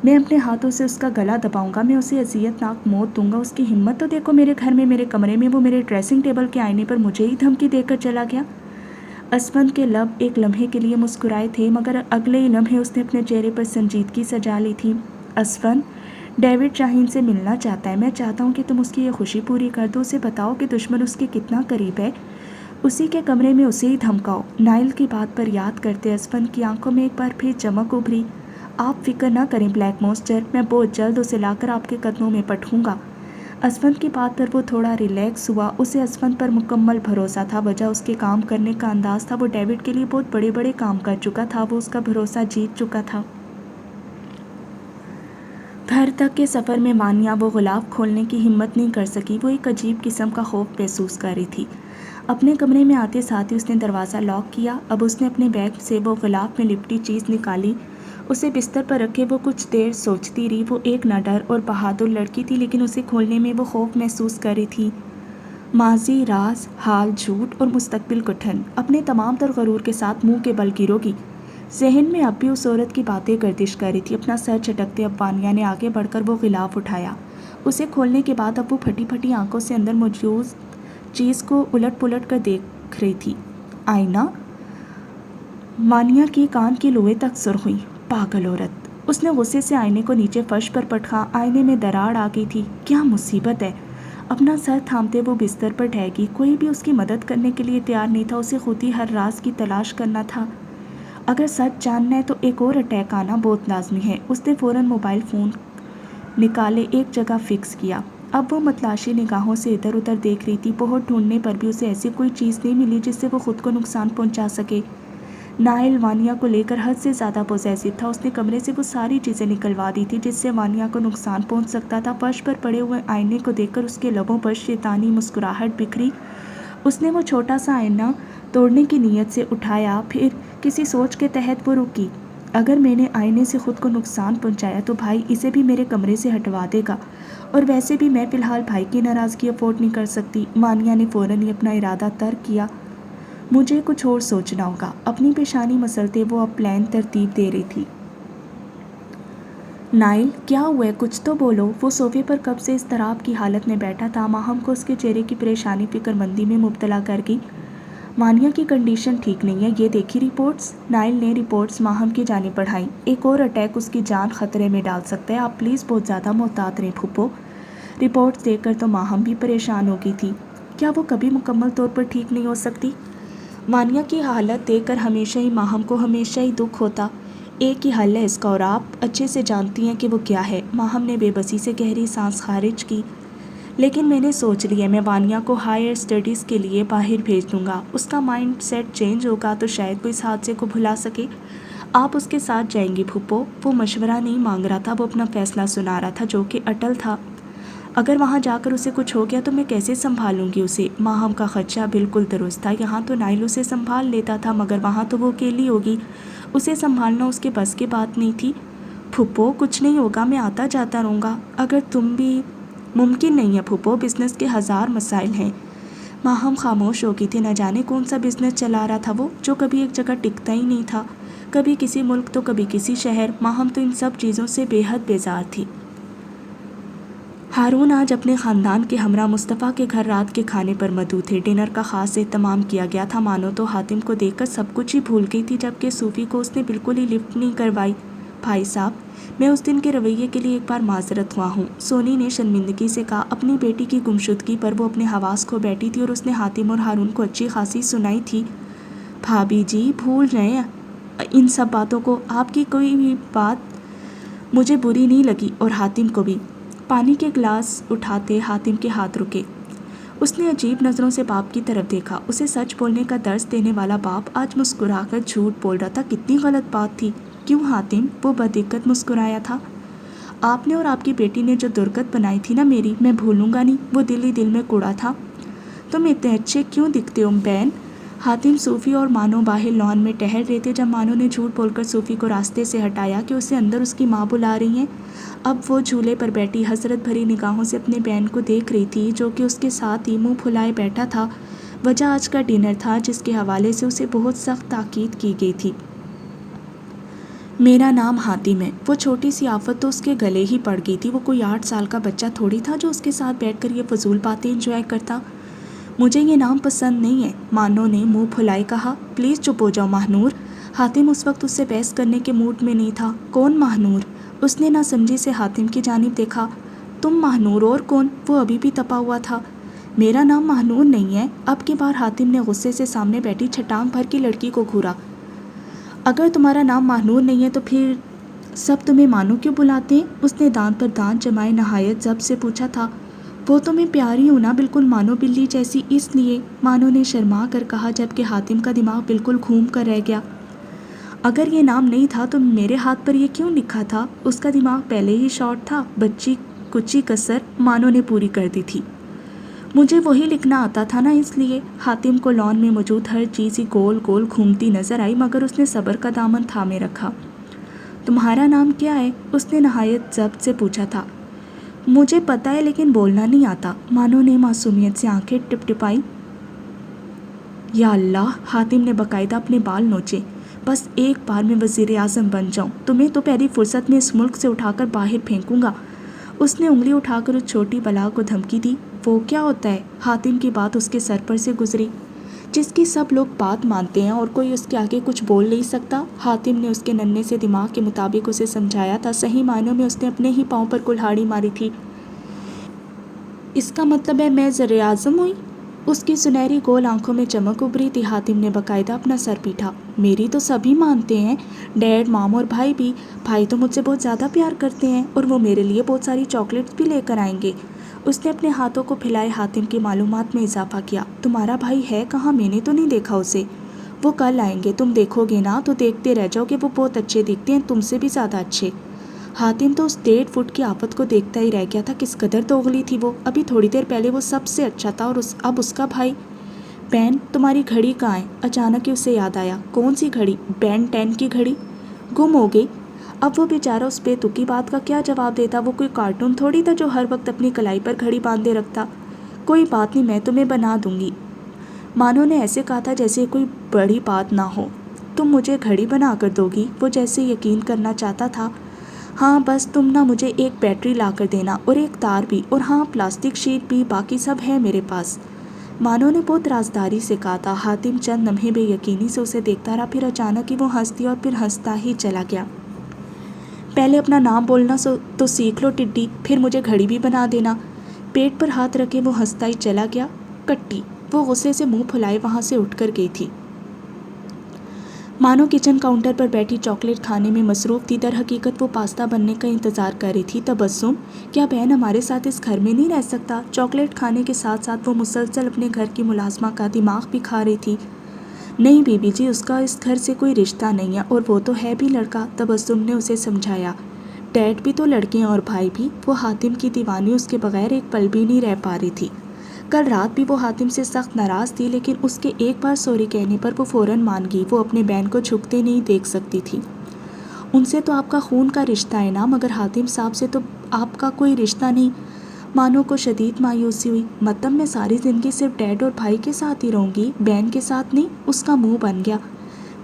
میں اپنے ہاتھوں سے اس کا گلا دباؤں گا، میں اسے اذیت ناک موت دوں گا۔ اس کی ہمت تو دیکھو، میرے گھر میں، میرے کمرے میں، وہ میرے ڈریسنگ ٹیبل کے آئینے پر مجھے ہی دھمکی دے کر چلا گیا۔ اسپن کے لب ایک لمحے کے لیے مسکرائے تھے، مگر اگلے ہی لمحے اس نے اپنے چہرے پر سنجیدگی سجا لی تھی۔ اسپن، ڈیوڈ شاہین سے ملنا چاہتا ہے، میں چاہتا ہوں کہ تم اس کی یہ خوشی پوری کر دو، اسے بتاؤ کہ دشمن اس کے کتنا قریب ہے، اسی کے کمرے میں اسے ہی دھمکاؤ۔ نائل کی بات پر یاد کرتے اسپن کی آنکھوں میں ایک بار پھر چمک ابھری۔ آپ فکر نہ کریں بلیک مونسٹر، میں بہت جلد اسے لا کر آپ کے قدموں میں پٹھوں گا۔ اسپن کی بات پر وہ تھوڑا ریلیکس ہوا۔ اسے اسپن پر مکمل بھروسہ تھا، وجہ اس کے کام کرنے کا انداز تھا۔ وہ ڈیوڈ کے لیے بہت بڑے بڑے کام کر چکا تھا، وہ اس کا بھروسہ جیت چکا تھا۔ گھر تک کے سفر میں مانیہ وہ غلاف کھولنے کی ہمت نہیں کر سکی، وہ ایک عجیب قسم کا خوف محسوس کر رہی تھی۔ اپنے کمرے میں آتے ساتھ ہی اس نے دروازہ لاک کیا۔ اب اس نے اپنے بیگ سے وہ غلاف میں لپٹی چیز نکالی، اسے بستر پر رکھے وہ کچھ دیر سوچتی رہی۔ وہ ایک نڈر اور بہادر لڑکی تھی، لیکن اسے کھولنے میں وہ خوف محسوس کر رہی تھی۔ ماضی راز، حال جھوٹ اور مستقبل کٹھن، اپنے تمام تر غرور کے ساتھ منہ کے بل گرو گی۔ ذہن میں اب بھی اس عورت کی باتیں گردش کر رہی تھی۔ اپنا سر جھٹکتے اب وانیہ نے آگے بڑھ کر وہ غلاف اٹھایا۔ اسے کھولنے کے بعد اب وہ پھٹی پھٹی آنکھوں سے اندر موجود چیز کو الٹ پلٹ کر دیکھ رہی تھی۔ آئینہ؟ وانیہ کی کان کی لوئیں تک سرخ ہوئی۔ پاگل عورت! اس نے غصے سے آئینے کو نیچے فرش پر پٹکا۔ آئینے میں دراڑ آ گئی تھی۔ کیا مصیبت ہے! اپنا سر تھامتے وہ بستر پر ڈھہ گئی۔ کوئی بھی اس کی مدد کرنے کے لیے تیار نہیں تھا، اسے خود ہی ہر راز کی تلاش کرنا تھا۔ اگر سچ جاننا ہے تو ایک اور اٹیک آنا بہت لازمی ہے۔ اس نے فوراً موبائل فون نکالے، ایک جگہ فکس کیا۔ اب وہ متلاشی نگاہوں سے ادھر ادھر دیکھ رہی تھی۔ بہت ڈھونڈنے پر بھی اسے ایسی کوئی چیز نہیں ملی جس سے وہ خود کو نقصان پہنچا سکے۔ نائل وانیہ کو لے کر حد سے زیادہ پوزیسو تھا۔ اس نے کمرے سے وہ ساری چیزیں نکلوا دی تھی جس سے وانیہ کو نقصان پہنچ سکتا تھا۔ فرش پر پڑے ہوئے آئینے کو دیکھ کر اس کے لبوں پر شیطانی مسکراہٹ بکھری۔ اس نے وہ چھوٹا سا آئینہ توڑنے کی نیت سے اٹھایا، پھر کسی سوچ کے تحت وہ رکی۔ اگر میں نے آئینے سے خود کو نقصان پہنچایا تو بھائی اسے بھی میرے کمرے سے ہٹوا دے گا، اور ویسے بھی میں فی الحال بھائی کی ناراضگی افورڈ نہیں کر سکتی۔ وانیہ نے فوراً ہی اپنا ارادہ ترک کیا۔ مجھے کچھ اور سوچنا ہوگا۔ اپنی پیشانی مسلتے وہ اب پلان ترتیب دے رہی تھی۔ نائل، کیا ہوا ہے؟ کچھ تو بولو۔ وہ صوفے پر کب سے اضطراب کی حالت میں بیٹھا تھا، ماہم کو اس کے چہرے کی پریشانی فکر مندی میں مبتلا کر گئی۔ وانیہ کی کنڈیشن ٹھیک نہیں ہے، یہ دیکھی رپورٹس؟ نائل نے رپورٹس ماہم کی جانب بڑھائیں۔ ایک اور اٹیک اس کی جان خطرے میں ڈال سکتا ہے، آپ پلیز بہت زیادہ محتاط رہیں پھپھو۔ رپورٹس دیکھ کر تو ماہم بھی پریشان ہو گئی تھی۔ کیا وہ کبھی مکمل طور پر ٹھیک نہیں ہو سکتی؟ وانیہ کی حالت دیکھ کر ہمیشہ ہی ماہم کو ہمیشہ ہی دکھ ہوتا۔ ایک ہی حل ہے اس کا، اور آپ اچھے سے جانتی ہیں کہ وہ کیا ہے۔ ماہم نے بے بسی سے گہری سانس خارج کی۔ لیکن میں نے سوچ لیا ہے، میں وانیہ کو ہائر اسٹڈیز کے لیے باہر بھیج دوں گا۔ اس کا مائنڈ سیٹ چینج ہوگا تو شاید وہ اس حادثے کو بھلا سکے۔ آپ اس کے ساتھ جائیں گی پھپھو؟ وہ مشورہ نہیں مانگ رہا تھا، وہ اپنا فیصلہ سنا رہا تھا جو کہ اٹل تھا۔ اگر وہاں جا کر اسے کچھ ہو گیا تو میں کیسے سنبھالوں گی اسے؟ ماہم کا خدشہ بالکل درست تھا. یہاں تو نائل اسے سنبھال لیتا تھا مگر وہاں تو وہ اکیلی ہوگی. اسے سنبھالنا اس کے بس کی بات نہیں تھی. پھپھو کچھ نہیں ہوگا، میں آتا جاتا رہوں گا. اگر تم بھی... ممکن نہیں ہے پھپھو، بزنس کے 1000 مسائل ہیں. ماہم خاموش ہو گئی تھی. نہ جانے کون سا بزنس چلا رہا تھا وہ، جو کبھی ایک جگہ ٹکتا ہی نہیں تھا. کبھی کسی ملک تو کبھی کسی شہر. ماہم تو ان سب چیزوں سے بے حد بیزار تھی. ہارون آج اپنے خاندان کے ہمراہ مصطفیٰ کے گھر رات کے کھانے پر مدعو تھے. ڈنر کا خاص اہتمام کیا گیا تھا. مانو تو حاتم کو دیکھ کر سب کچھ ہی بھول گئی تھی، جبکہ صوفی کو اس نے بالکل ہی لفٹ نہیں کروائی. بھائی صاحب، میں اس دن کے رویے کے لیے ایک بار معذرت خواہ ہوں، سونی نے شرمندگی سے کہا. اپنی بیٹی کی گمشدگی پر وہ اپنے حواس کھو بیٹھی تھی اور اس نے حاتم اور ہارون کو اچھی خاصی سنائی تھی. بھابی جی بھول رہے ہیں ان سب باتوں کو. آپ کی کوئی بھی بات مجھے بری نہیں لگی اور حاتم کو بھی. پانی کے گلاس اٹھاتے حاتم کے ہاتھ رکے. اس نے عجیب نظروں سے باپ کی طرف دیکھا. اسے سچ بولنے کا درس دینے والا باپ آج مسکرا کر جھوٹ بول رہا تھا. کتنی غلط بات تھی. کیوں حاتم؟ وہ بدعقت مسکرایا تھا. آپ نے اور آپ کی بیٹی نے جو درگت بنائی تھی نا میری، میں بھولوں گا نہیں. وہ دل ہی دل میں کوڑا تھا. تم اتنے اچھے کیوں دکھتے ہو بہن؟ حاتم، صوفی اور مانو باہر لان میں ٹہل رہے تھے جب مانو نے جھوٹ بول کر صوفی کو راستے سے ہٹایا کہ اسے اندر اس کی ماں بلا رہی ہیں. اب وہ جھولے پر بیٹھی حسرت بھری نگاہوں سے اپنے بہن کو دیکھ رہی تھی، جو کہ اس کے ساتھ ہی منہ پھلائے بیٹھا تھا. وجہ آج کا ڈنر تھا جس کے حوالے سے اسے بہت سخت تاکید کی گئی تھی. میرا نام حاتم ہے. وہ چھوٹی سی آفت تو اس کے گلے ہی پڑ گئی تھی. وہ کوئی 8 سال کا بچہ تھوڑی تھا جو اس کے ساتھ بیٹھ کر یہ فضول باتیں انجوائے کرتا. مجھے یہ نام پسند نہیں ہے، مانو نے منہ پھلائے کہا. پلیز چپ ہو جاؤ ماہنور. حاتم اس وقت اس سے بحث کرنے کے موڈ میں نہیں تھا. کون ماہنور؟ اس نے نہ سمجھی سے حاتم کی جانب دیکھا. تم ماہنور اور کون؟ وہ ابھی بھی تپا ہوا تھا. میرا نام ماہنور نہیں ہے. اب کی بار حاتم نے غصے سے سامنے بیٹھی چھٹانگ بھر کی لڑکی کو گھورا. اگر تمہارا نام ماہنور نہیں ہے تو پھر سب تمہیں مانو کیوں بلاتے ہیں؟ اس نے دانت پر دانت جمائے نہایت ضبط سے پوچھا تھا. وہ تو میں پیاری ہوں نا، بالکل مانو بلی جیسی، اس لیے، مانو نے شرما کر کہا، جبکہ حاتم کا دماغ بالکل گھوم کر رہ گیا. اگر یہ نام نہیں تھا تو میرے ہاتھ پر یہ کیوں لکھا تھا؟ اس کا دماغ پہلے ہی شارٹ تھا. بچی کچی کسر مانو نے پوری کر دی تھی. مجھے وہی لکھنا آتا تھا نا، اس لیے. حاتم کو لان میں موجود ہر چیز ہی گول گول گھومتی نظر آئی مگر اس نے صبر کا دامن تھامے رکھا. تمہارا نام کیا ہے؟ اس نے نہایت ضبط سے پوچھا تھا. مجھے پتہ ہے لیکن بولنا نہیں آتا. مانو نے معصومیت سے آنکھیں ٹپ ٹپائی. یا اللہ! حاتم نے باقاعدہ اپنے بال نوچے. بس ایک بار میں وزیر اعظم بن جاؤں، تمہیں تو پہلی فرصت میں اس ملک سے اٹھا کر باہر پھینکوں گا. اس نے انگلی اٹھا کر اس چھوٹی بلا کو دھمکی دی. وہ کیا ہوتا ہے؟ حاتم کی بات اس کے سر پر سے گزری. جس کی سب لوگ بات مانتے ہیں اور کوئی اس کے آگے کچھ بول نہیں سکتا. حاتم نے اس کے ننھے سے دماغ کے مطابق اسے سمجھایا تھا. صحیح معنوں میں اس نے اپنے ہی پاؤں پر کلہاڑی ماری تھی. اس کا مطلب ہے میں وزیر اعظم ہوئی؟ اس کی سنہری گول آنکھوں میں چمک ابھری تھی. حاتم نے باقاعدہ اپنا سر پیٹا. میری تو سبھی مانتے ہیں، ڈیڈ، مام اور بھائی بھی. بھائی تو مجھ سے بہت زیادہ پیار کرتے ہیں اور وہ میرے لیے بہت ساری چاکلیٹس بھی لے کر آئیں گے. اس نے اپنے ہاتھوں کو پھیلائے حاتم کی معلومات میں اضافہ کیا. تمہارا بھائی ہے کہاں؟ میں نے تو نہیں دیکھا اسے. وہ کل آئیں گے، تم دیکھو گے نا تو دیکھتے رہ جاؤ گے. وہ بہت اچھے دکھتے ہیں، تم سے بھی زیادہ اچھے. حاتم تو اس 1.5 فٹ کی آفت کو دیکھتا ہی رہ گیا تھا. کس قدر دوغلی تھی وہ. ابھی تھوڑی دیر پہلے وہ سب سے اچھا تھا اور اب اس کا بھائی. بین، تمہاری گھڑی کہاں ہے؟ اچانک ہی اسے یاد آیا. کون سی گھڑی؟ بین 10 کی گھڑی گم ہو گئی. اب وہ بیچارہ اس بے تکی بات کا کیا جواب دیتا؟ وہ کوئی کارٹون تھوڑی تھا جو ہر وقت اپنی کلائی پر گھڑی باندھے رکھتا. کوئی بات نہیں، میں تمہیں بنا دوں گی. مانو نے ایسے کہا تھا جیسے کوئی بڑی بات نہ ہو. تم مجھے گھڑی بنا کر دو گی؟ وہ جیسے یقین کرنا چاہتا تھا. ہاں، بس تم نہ مجھے ایک بیٹری لا کر دینا اور ایک تار بھی، اور ہاں پلاسٹک شیٹ بھی. باقی سب ہے میرے پاس. مانو نے بہت رازداری سے کہا تھا. حاتم چند لمحے بے یقینی سے اسے دیکھتا رہا. پھر اچانک ہی وہ ہنس دیا اور پھر ہنستا ہی چلا گیا. پہلے اپنا نام بولنا تو سیکھ لو ٹڈی، پھر مجھے گھڑی بھی بنا دینا. پیٹ پر ہاتھ رکھے وہ ہنستا ہی چلا گیا. کٹی. وہ غصے سے منہ پھلائے وہاں سے اٹھ کر گئی تھی. مانو کچن کاؤنٹر پر بیٹھی چاکلیٹ کھانے میں مصروف تھی. در حقیقت وہ پاستا بننے کا انتظار کر رہی تھی. تبسم، کیا بہن ہمارے ساتھ اس گھر میں نہیں رہ سکتا؟ چاکلیٹ کھانے کے ساتھ ساتھ وہ مسلسل اپنے گھر کی ملازمہ کا دماغ بھی کھا رہی تھی. نہیں بی بی جی، اس کا اس گھر سے کوئی رشتہ نہیں ہے اور وہ تو ہے بھی لڑکا. تبسم نے اسے سمجھایا. ڈیڈ بھی تو لڑکے ہیں اور بھائی بھی۔ وہ حاتم کی دیوانی اس کے بغیر ایک پل بھی نہیں رہ پا رہی تھی۔ کل رات بھی وہ حاتم سے سخت ناراض تھی، لیکن اس کے ایک بار سوری کہنے پر وہ فوراً مان گئی۔ وہ اپنے بہن کو جھکتے نہیں دیکھ سکتی تھی۔ ان سے تو آپ کا خون کا رشتہ ہے نا، مگر حاتم صاحب سے تو آپ کا کوئی رشتہ نہیں۔ مانو کو شدید مایوسی ہوئی۔ مطلب میں ساری زندگی صرف ڈیڈ اور بھائی کے ساتھ ہی رہوں گی، بہن کے ساتھ نہیں؟ اس کا منہ بن گیا۔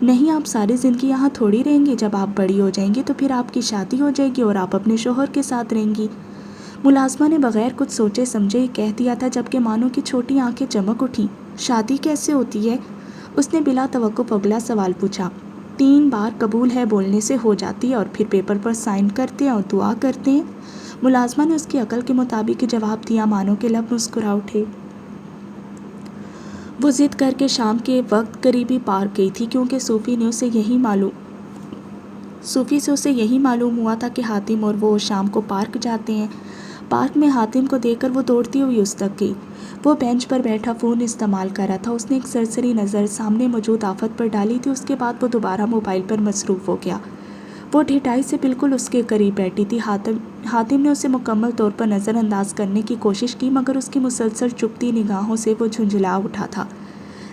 نہیں، آپ ساری زندگی یہاں تھوڑی رہیں گی۔ جب آپ بڑی ہو جائیں گی تو پھر آپ کی شادی ہو جائے گی اور آپ اپنے شوہر کے ساتھ رہیں گی۔ ملازمہ نے بغیر کچھ سوچے سمجھے کہہ دیا تھا، جبکہ مانو کی چھوٹی آنکھیں چمک اٹھیں۔ شادی کیسے ہوتی ہے؟ اس نے بلا توقف اگلا سوال پوچھا۔ 3 بار قبول ہے بولنے سے ہو جاتی ہے، اور پھر پیپر پر سائن کرتے ہیں اور دعا کرتے ہیں۔ ملازمہ نے اس کی عقل کے مطابق جواب دیا۔ مانو کے لب مسکرا اٹھے۔ وہ ضد کر کے شام کے وقت قریبی پارک گئی تھی، کیونکہ صوفی سے اسے یہی معلوم ہوا تھا کہ حاتم اور وہ شام کو پارک جاتے ہیں۔ پارک میں حاتم کو دیکھ کر وہ دوڑتی ہوئی اس تک گئی۔ وہ بینچ پر بیٹھا فون استعمال کر رہا تھا۔ اس نے ایک سرسری نظر سامنے موجود آفت پر ڈالی تھی، اس کے بعد وہ دوبارہ موبائل پر مصروف ہو گیا۔ وہ ڈھٹائی سے بالکل اس کے قریب بیٹھی تھی۔ حاتم نے اسے مکمل طور پر نظر انداز کرنے کی کوشش کی، مگر اس کی مسلسل چبھتی نگاہوں سے وہ جھنجھلا اٹھا تھا۔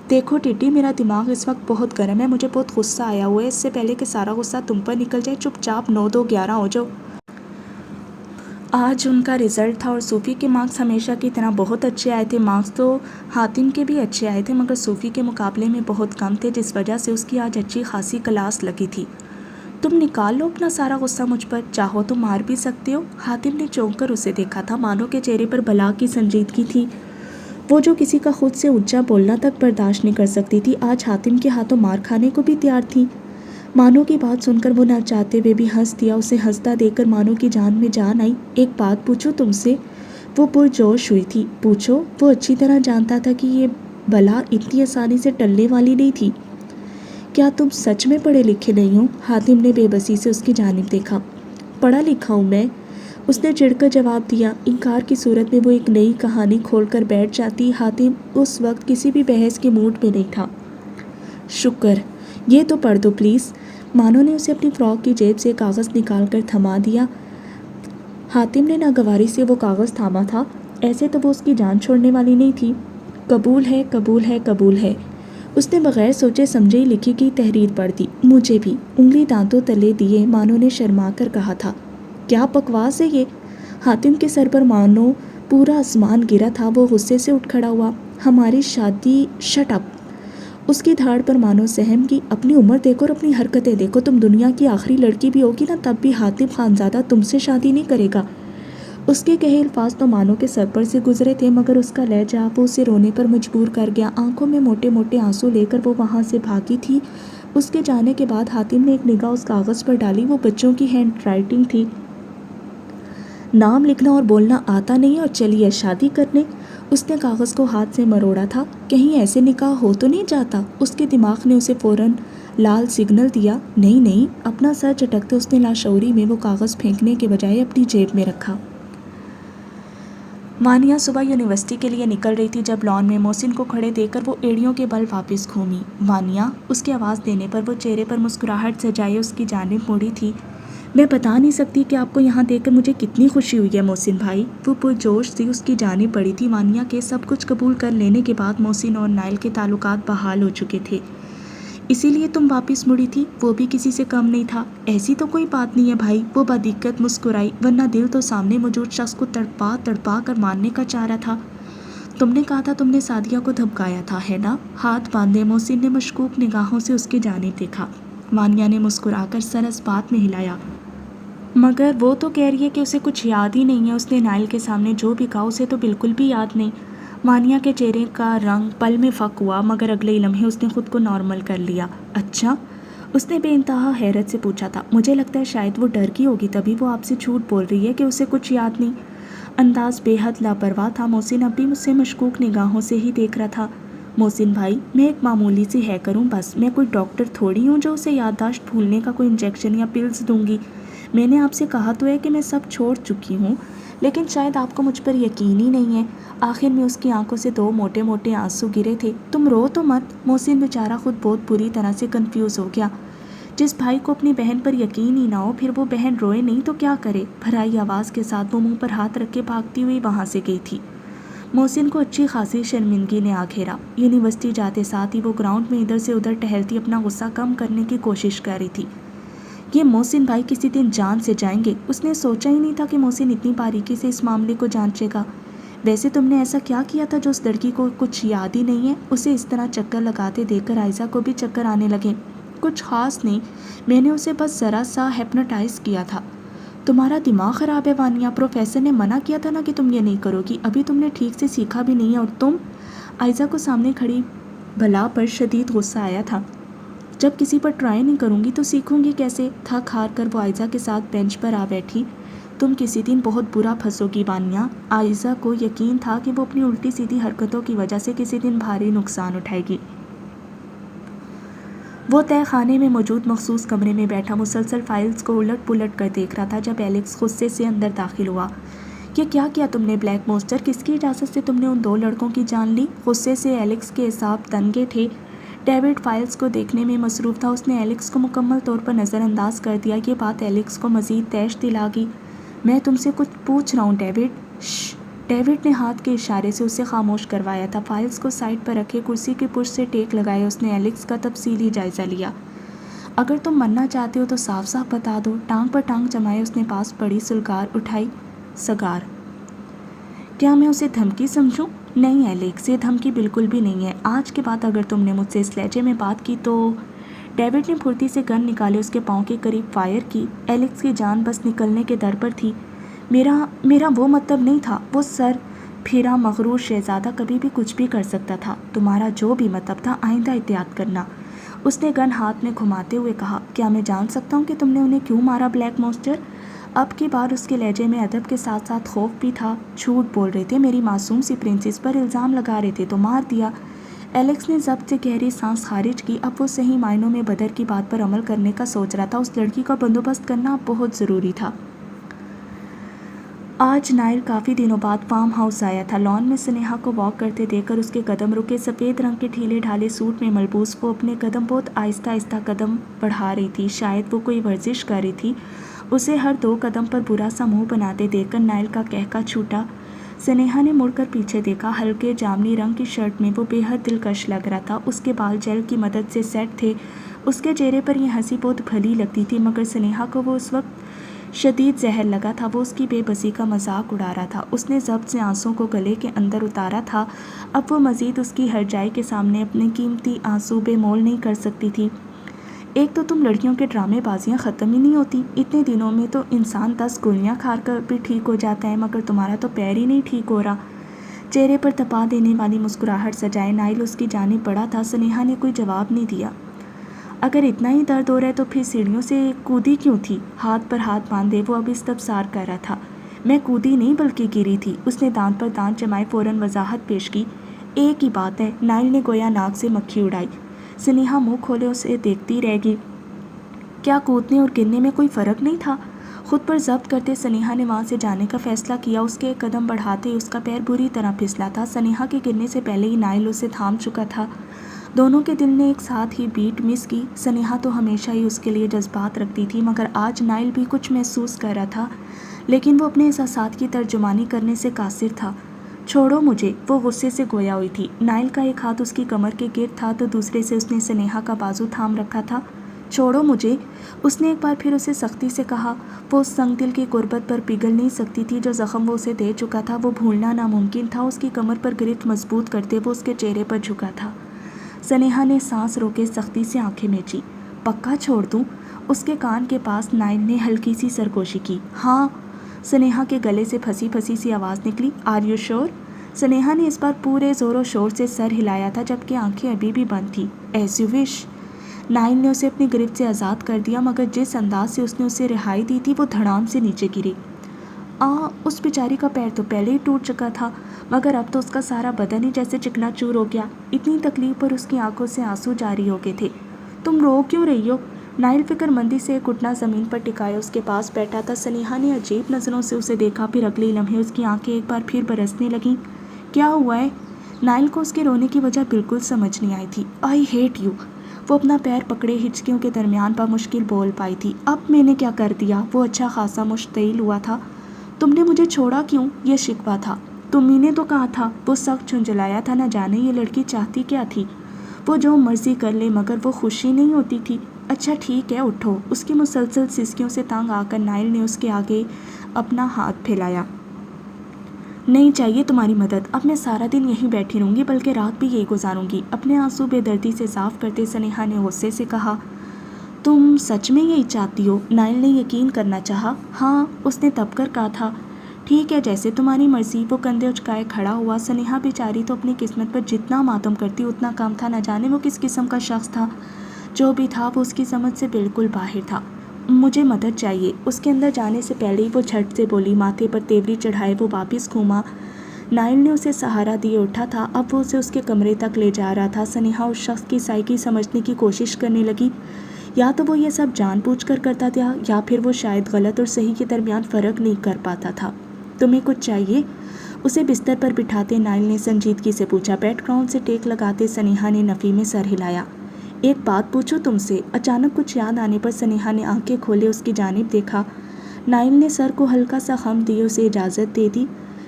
دیکھو ٹڈی، میرا دماغ اس وقت بہت گرم ہے، مجھے بہت غصہ آیا ہوا ہے۔ اس سے پہلے کہ سارا غصہ تم پر نکل جائے، چپ چاپ 9 2 11 ہو جاؤ۔ آج ان کا رزلٹ تھا اور صوفی کے مارکس ہمیشہ کی طرح بہت اچھے آئے تھے۔ مارکس تو حاتم کے بھی اچھے آئے تھے، مگر صوفی کے مقابلے میں بہت کم تھے، جس وجہ سے اس کی آج اچھی خاصی کلاس لگی تھی۔ تم نکال لو اپنا سارا غصہ مجھ پر، چاہو تو مار بھی سکتے ہو۔ حاتم نے چونک کر اسے دیکھا تھا۔ مانو کے چہرے پر بلا کی سنجیدگی تھی، وہ جو کسی کا خود سے اونچا بولنا تک برداشت نہیں کر سکتی تھی، آج حاتم کے ہاتھوں مار کھانے کو بھی تیار تھی۔ مانو کی بات سن کر وہ نہ چاہتے ہوئے بھی ہنس دیا۔ اسے ہنستا دیکھ کر مانو کی جان میں جان آئی۔ ایک بات پوچھوں تم سے؟ وہ پرجوش ہوئی تھی۔ پوچھو۔ وہ اچھی طرح جانتا تھا کہ یہ بلا اتنی آسانی سے ٹلنے والی نہیں تھی۔ کیا تم سچ میں پڑھے لکھے نہیں ہو؟ حاتم نے بے بسی سے اس کی جانب دیکھا۔ پڑھا لکھا ہوں میں، اس نے چڑھ کر جواب دیا۔ انکار کی صورت میں وہ ایک نئی کہانی کھول کر بیٹھ جاتی۔ حاتم اس وقت کسی بھی بحث کے موڈ میں نہیں تھا۔ شکر، یہ تو پڑھ دو پلیز۔ مانو نے اسے اپنی فراک کی جیب سے کاغذ نکال کر تھما دیا۔ حاتم نے ناگواری سے وہ کاغذ تھاما تھا، ایسے تو وہ اس کی جان چھوڑنے والی نہیں تھی۔ قبول ہے، قبول ہے، قبول ہے۔ اس نے بغیر سوچے سمجھے ہی لکھی گئی تحریر پڑھ دی۔ مجھے بھی، انگلی دانتوں تلے دیے مانو نے شرما کر کہا تھا۔ کیا بکواس ہے یہ؟ حاتم کے سر پر مانو پورا آسمان گرا تھا۔ وہ غصے سے اٹھ کھڑا ہوا۔ ہماری شادی، شٹ اپ! اس کی دھاڑ پر مانو سہم کی۔ اپنی عمر دیکھو اور اپنی حرکتیں دیکھو، تم دنیا کی آخری لڑکی بھی ہوگی نا، تب بھی حاتم خانزادہ تم سے شادی نہیں کرے گا۔ اس کے کہے الفاظ تو مانو کے سر پر سے گزرے تھے، مگر اس کا لہجہ وہ اسے رونے پر مجبور کر گیا۔ آنکھوں میں موٹے موٹے آنسو لے کر وہ وہاں سے بھاگی تھی۔ اس کے جانے کے بعد حاتم نے ایک نگاہ اس کاغذ پر ڈالی۔ وہ بچوں کی ہینڈ رائٹنگ تھی۔ نام لکھنا اور بولنا آتا نہیں اور چلی ہے شادی کرنے۔ اس نے کاغذ کو ہاتھ سے مروڑا تھا۔ کہیں ایسے نکاح ہو تو نہیں جاتا؟ اس کے دماغ نے اسے فوراً لال سگنل دیا۔ نہیں نہیں، اپنا سر جھٹکتے اس نے لاشعوری میں وہ کاغذ پھینکنے کے بجائے اپنی جیب میں رکھا۔ مانیہ صبح یونیورسٹی کے لیے نکل رہی تھی جب لان میں محسن کو کھڑے دیکھ کر وہ ایڑیوں کے بل واپس گھومی۔ وانیہ! اس کی آواز دینے پر وہ چہرے پر مسکراہٹ سجائے اس کی جانب مڑی تھی۔ میں بتا نہیں سکتی کہ آپ کو یہاں دیکھ کر مجھے کتنی خوشی ہوئی ہے محسن بھائی۔ وہ پرجوش سی اس کی جانب بڑھی تھی۔ وانیہ کے سب کچھ قبول کر لینے کے بعد محسن اور نائل کے تعلقات بحال ہو چکے تھے، اسی لیے تم واپس مڑی تھی؟ وہ بھی کسی سے کم نہیں تھا۔ ایسی تو کوئی بات نہیں ہے بھائی، وہ بدقت مسکرائی، ورنہ دل تو سامنے موجود شخص کو تڑپا تڑپا کر مارنے کا چاہ رہا تھا۔ تم نے کہا تھا تم نے سعدیہ کو دھمکایا تھا، ہے نا؟ ہاتھ باندھے محسن نے مشکوک نگاہوں سے اس کی جانب دیکھا۔ وانیہ نے مسکرا کر سر اس بات میں ہلایا۔ مگر وہ تو کہہ رہی ہے کہ اسے کچھ یاد ہی نہیں ہے۔ اس نے نائل کے سامنے جو بھی کہا اسے تو بالکل بھی یاد نہیں۔ وانیہ کے چہرے کا رنگ پل میں فک ہوا، مگر اگلے لمحے اس نے خود کو نارمل کر لیا۔ اچھا؟ اس نے بے انتہا حیرت سے پوچھا تھا۔ مجھے لگتا ہے شاید وہ ڈر گئی ہوگی، تبھی وہ آپ سے جھوٹ بول رہی ہے کہ اسے کچھ یاد نہیں۔ انداز بے حد لاپرواہ تھا۔ محسن اب بھی مجھ سے مشکوک نگاہوں سے ہی دیکھ رہا تھا۔ محسن بھائی، میں ایک معمولی سی ہیکر ہوں بس، میں کوئی ڈاکٹر تھوڑی ہوں جو اسے یادداشت بھولنے کا کوئی انجیکشن یا پلز دوں گی۔ میں نے آپ سے کہا تو ہے کہ میں سب چھوڑ چکی ہوں، لیکن شاید آپ کو مجھ پر یقین ہی نہیں ہے۔ آخر میں اس کی آنکھوں سے 2 موٹے موٹے آنسو گرے تھے۔ تم رو تو مت۔ محسن بیچارہ خود بہت بری طرح سے کنفیوز ہو گیا۔ جس بھائی کو اپنی بہن پر یقین ہی نہ ہو، پھر وہ بہن روئے نہیں تو کیا کرے؟ بھرائی آواز کے ساتھ وہ منہ پر ہاتھ رکھ کے بھاگتی ہوئی وہاں سے گئی تھی۔ محسن کو اچھی خاصی شرمندگی نے آ گھیرا۔ یونیورسٹی جاتے ساتھ ہی وہ گراؤنڈ میں ادھر سے ادھر ٹہلتی اپنا غصہ کم کرنے کی کوشش کر رہی تھی۔ یہ محسن بھائی کسی دن جان سے جائیں گے۔ اس نے سوچا ہی نہیں تھا کہ محسن اتنی باریکی سے اس معاملے کو جانچے گا۔ ویسے تم نے ایسا کیا کیا تھا جو اس لڑکی کو کچھ یاد ہی نہیں ہے؟ اسے اس طرح چکر لگاتے دیکھ کر عائزہ کو بھی چکر آنے لگے۔ کچھ خاص نہیں، میں نے اسے بس ذرا سا ہپنوٹائز کیا تھا۔ تمہارا دماغ خراب ہے وانیہ، پروفیسر نے منع کیا تھا نا کہ تم یہ نہیں کرو گی، ابھی تم نے ٹھیک سے سیکھا بھی نہیں ہے اور تم… عائزہ کو سامنے کھڑی بلا پر شدید غصہ آیا تھا۔ جب کسی پر ٹرائی نہیں کروں گی تو سیکھوں گی کیسے؟ تھک ہار کر وہ عائزہ کے ساتھ بینچ پر آ بیٹھی۔ تم کسی دن بہت برا پھنسو گی وانیہ۔ عائزہ کو یقین تھا کہ وہ اپنی الٹی سیدھی حرکتوں کی وجہ سے کسی دن بھاری نقصان اٹھائے گی۔ وہ تہہ خانے میں موجود مخصوص کمرے میں بیٹھا مسلسل فائلز کو الٹ پلٹ کر دیکھ رہا تھا جب ایلیکس غصے سے اندر داخل ہوا۔ یہ کیا کیا تم نے بلیک مونسٹر؟ کس کی اجازت سے تم نے ان دو لڑکوں کی جان لی؟ غصے سے ایلیکس کے اعصاب تنگے تھے۔ ڈیوڈ فائلز کو دیکھنے میں مصروف تھا۔ اس نے ایلیکس کو مکمل طور پر نظر انداز کر دیا۔ یہ بات ایلیکس کو مزید تیش دلا گئی۔ میں تم سے کچھ پوچھ رہا ہوں ڈیوڈ۔ شش۔ ڈیوڈ نے ہاتھ کے اشارے سے اسے خاموش کروایا تھا۔ فائلز کو سائڈ پر رکھے کرسی کی پشت سے ٹیک لگائے اس نے ایلیکس کا تفصیلی جائزہ لیا۔ اگر تم مننا چاہتے ہو تو صاف صاف بتا دو۔ ٹانگ پر ٹانگ جمائے اس نے پاس پڑی سلگار اٹھائی۔ سگار؟ کیا میں اسے دھمکی سمجھوں؟ نہیں ایلیکس، یہ دھمکی بالکل بھی نہیں ہے۔ آج کے بعد اگر تم نے مجھ سے اس لہجے میں بات کی تو… ڈیوڈ نے پھرتی سے گن نکالے اس کے پاؤں کے قریب فائر کی۔ ایلیکس کی جان بس نکلنے کے در پر تھی۔ میرا وہ مطلب نہیں تھا۔ وہ سر پھرا مغرور شہزادہ کبھی بھی کچھ بھی کر سکتا تھا۔ تمہارا جو بھی مطلب تھا آئندہ احتیاط کرنا۔ اس نے گن ہاتھ میں گھماتے ہوئے کہا۔ کیا میں جان سکتا ہوں کہ تم نے انہیں کیوں مارا بلیک مونسٹر؟ اب کی بار اس کے لہجے میں ادب کے ساتھ ساتھ خوف بھی تھا۔ جھوٹ بول رہے تھے، میری معصوم سی پرنسس پر الزام لگا رہے تھے تو مار دیا۔ ایلیکس نے ضبط سے گہری سانس خارج کی۔ اب وہ صحیح معنوں میں بدر کی بات پر عمل کرنے کا سوچ رہا تھا۔ اس لڑکی کا بندوبست کرنا اب بہت ضروری تھا۔ آج نائل کافی دنوں بعد فارم ہاؤس آیا تھا۔ لان میں سنیہا کو واک کرتے دیکھ کر اس کے قدم رکے۔ سفید رنگ کے ڈھیلے ڈھالے سوٹ میں ملبوس وہ اپنے قدم بہت آہستہ آہستہ قدم بڑھا رہی تھی۔ شاید وہ کوئی ورزش کر رہی تھی۔ اسے ہر دو قدم پر برا سا منہ بناتے دیکھ کر نائل کا قہقہ چھوٹا۔ سنیہا نے مڑ کر پیچھے دیکھا۔ ہلکے جامنی رنگ کی شرٹ میں وہ بے حد دلکش لگ رہا تھا۔ اس کے بال جیل کی مدد سے سیٹ تھے۔ اس کے چہرے پر یہ ہنسی بہت بھلی لگتی تھی، مگر سنیہا کو وہ اس وقت شدید زہر لگا تھا۔ وہ اس کی بے بسی کا مذاق اڑا رہا تھا۔ اس نے ضبط سے آنسوں کو گلے کے اندر اتارا تھا۔ اب وہ مزید اس کی ہرجائی کے سامنے اپنے قیمتی آنسو بے مول نہیں کر سکتی تھی۔ ایک تو تم لڑکیوں کے ڈرامے بازیاں ختم ہی نہیں ہوتی۔ اتنے دنوں میں تو انسان 10 گولیاں کھا کر بھی ٹھیک ہو جاتا ہے، مگر تمہارا تو پیر ہی نہیں ٹھیک ہو رہا۔ چہرے پر تپا دینے والی مسکراہٹ سجائے نائل اس کی جانب بڑھا تھا۔ سنیہا نے کوئی جواب نہیں دیا۔ اگر اتنا ہی درد ہو رہا ہے تو پھر سیڑھیوں سے کودی کیوں تھی؟ ہاتھ پر ہاتھ باندھے وہ اب استفسار کر رہا تھا۔ میں کودی نہیں بلکہ گری تھی۔ اس نے دانت پر دانت جمائے فوراً وضاحت پیش کی۔ ایک ہی بات ہے۔ نائل نے گویا ناک سے مکھی اڑائی۔ سنیہا منہ کھولے اسے دیکھتی رہ گئی۔ کیا کودنے اور گرنے میں کوئی فرق نہیں تھا؟ خود پر ضبط کرتے سنیہا نے وہاں سے جانے کا فیصلہ کیا۔ اس کے ایک قدم بڑھاتے ہی اس کا پیر بری طرح پھسلا تھا۔ سنیہا کے گرنے سے پہلے ہی نائل اسے تھام چکا تھا۔ دونوں کے دل نے ایک ساتھ ہی بیٹ مس کی۔ سنیہا تو ہمیشہ ہی اس کے لیے جذبات رکھتی تھی، مگر آج نائل بھی کچھ محسوس کر رہا تھا، لیکن وہ اپنے احساسات کی ترجمانی کرنے سے قاصر تھا۔ چھوڑو مجھے، وہ غصے سے گویا ہوئی تھی۔ نائل کا ایک ہاتھ اس کی کمر کے گرد تھا تو دوسرے سے اس نے سنیہا کا بازو تھام رکھا تھا۔ چھوڑو مجھے، اس نے ایک بار پھر اسے سختی سے کہا۔ وہ اس سنگ دل کی قربت پر پگھل نہیں سکتی تھی جو زخم وہ اسے دے چکا تھا، وہ بھولنا ناممکن تھا۔ اس کی کمر پر گرفت مضبوط کرتے وہ اس کے چہرے پر جھکا تھا۔ سنیہا نے سانس روکے سختی سے آنکھیں میچی۔ پکا چھوڑ دوں؟ اس کے کان کے پاس نائل نے ہلکی سی سرگوشی کی۔ ہاں، سنیہا کے گلے سے پھنسی پھنسی سی آواز نکلی۔ آر یو شور؟ سنیہا نے اس بار پورے زور و شور سے سر ہلایا تھا جبکہ آنکھیں ابھی بھی بند تھیں۔ As you wish. نائل نے اسے اپنی گرفت سے آزاد کر دیا، مگر جس انداز سے اس نے اسے رہائی دی تھی وہ دھڑام سے نیچے گری۔ اس بیچاری کا پیر تو پہلے ہی ٹوٹ چکا تھا، مگر اب تو اس کا سارا بدن ہی جیسے چکنا چور ہو گیا۔ اتنی تکلیف پر اس کی آنکھوں سے آنسو جاری ہو گئے تھے۔ تم رو کیوں رہی ہو؟ نائل فکر مندی سے ایک گھٹنا زمین پر ٹکائے اس کے پاس بیٹھا تھا۔ سنیہا نے عجیب نظروں سے اسے دیکھا، پھر اگلے لمحے اس کی آنکھیں ایک بار پھر برسنے لگیں۔ کیا ہوا ہے؟ نائل کو اس کے رونے کی وجہ بالکل سمجھ نہیں آئی تھی۔ I hate you. وہ اپنا پیر پکڑے ہچکیوں کے درمیان بمشکل بول پائی تھی۔ اب میں نے کیا کر دیا؟ وہ اچھا خاصا مشتعل ہوا تھا۔ تم نے مجھے چھوڑا کیوں؟ یہ شکوہ تھا۔ تمہیں نے تو کہا تھا۔ وہ سخت جھنجھلایا تھا، نہ جانے یہ لڑکی چاہتی کیا تھی۔ وہ جو مرضی کر لے مگر وہ خوشی نہیں ہوتی تھی۔ اچھا ٹھیک ہے، اٹھو۔ اس کی مسلسل سسکیوں سے تنگ آ کر نائل نے اس کے آگے اپنا ہاتھ پھیلایا۔ نہیں چاہیے تمہاری مدد، اب میں سارا دن یہیں بیٹھی رہوں گی، بلکہ رات بھی یہی گزاروں گی، اپنے آنسو بے دردی سے صاف کرتے سنیہا نے غصے سے کہا۔ تم سچ میں یہی چاہتی ہو؟ نائل نے یقین کرنا چاہا۔ ہاں، اس نے دب کر کہا تھا۔ ٹھیک ہے، جیسے تمہاری مرضی۔ وہ کندھے اچکائے کھڑا ہوا۔ سنیہا بیچاری تو اپنی قسمت پر جتنا ماتم کرتی اتنا کم تھا، نہ جانے وہ کس قسم کا شخص تھا۔ جو بھی تھا وہ اس کی سمجھ سے بالکل باہر تھا۔ مجھے مدد چاہیے۔ اس کے اندر جانے سے پہلے ہی وہ جھٹ سے بولی۔ ماتھے پر تیوری چڑھائے وہ واپس گھوما۔ نائل نے اسے سہارا دیے اٹھا تھا، اب وہ اسے اس کے کمرے تک لے جا رہا تھا۔ سنیہا اس شخص کی سائیکی سمجھنے کی کوشش کرنے لگی۔ یا تو وہ یہ سب جان بوجھ کر کرتا تھا، یا پھر وہ شاید غلط اور صحیح کے درمیان فرق نہیں کر پاتا تھا۔ تمہیں کچھ چاہیے؟ اسے بستر پر بٹھاتے نائل نے سنجیدگی سے پوچھا۔ بیک گراؤنڈ سے ٹیک لگاتے سنیہا نے نفی میں سر ہلایا۔ ایک بات پوچھوں تم سے؟ اچانک کچھ یاد آنے پر سنیہا نے آنکھیں کھولے اس کی جانب دیکھا۔ نائل نے سر کو ہلکا سا خم دیے اسے اجازت دے دی۔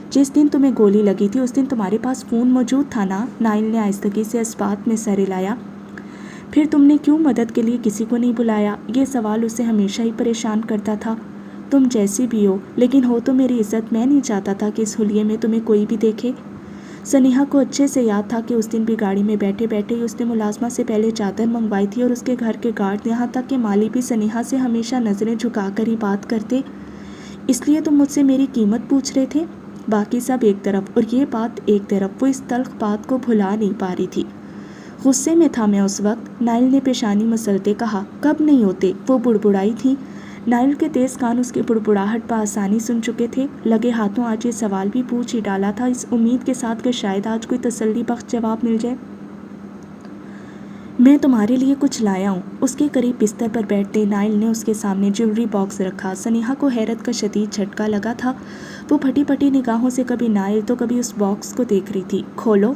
جس دن تمہیں گولی لگی تھی اس دن تمہارے پاس فون موجود تھا نا؟ نائل نے آہستگی سے اس بات میں سر ہلایا۔ پھر تم نے کیوں مدد کے لیے کسی کو نہیں بلایا؟ یہ سوال اسے ہمیشہ ہی پریشان کرتا تھا۔ تم جیسی بھی ہو، لیکن ہو تو میری عزت۔ میں نہیں چاہتا تھا کہ اس حلیے میں تمہیں کوئی بھی دیکھے۔ سنیہا کو اچھے سے یاد تھا کہ اس دن بھی گاڑی میں بیٹھے بیٹھے ہی اس نے ملازمہ سے پہلے چادر منگوائی تھی، اور اس کے گھر کے گارڈ یہاں تک کہ مالی بھی سنیہا سے ہمیشہ نظریں جھکا کر ہی بات کرتے۔ اس لیے تم مجھ سے میری قیمت پوچھ رہے تھے؟ باقی سب ایک طرف اور یہ بات ایک طرف، وہ اس تلخ بات کو بھلا نہیں پا رہی تھی۔ غصے میں تھا میں اس وقت، نائل نے پیشانی مسلتے کہا۔ کب نہیں ہوتے؟ وہ بڑبڑائی تھی۔ نائل کے تیز کان اس کی بڑبڑاہٹ بآسانی سن چکے تھے۔ لگے ہاتھوں آج یہ سوال بھی پوچھ ہی ڈالا تھا، اس امید کے ساتھ کہ شاید آج کوئی تسلی بخش جواب مل جائے۔ میں تمہارے لیے کچھ لایا ہوں۔ اس کے قریب بستر پر بیٹھتے نائل نے اس کے سامنے جیولری باکس رکھا۔ سنیہا کو حیرت کا شدید جھٹکا لگا تھا۔ وہ پھٹی پھٹی نگاہوں سے کبھی نائل تو کبھی اس باکس کو دیکھ رہی تھی۔ کھولو،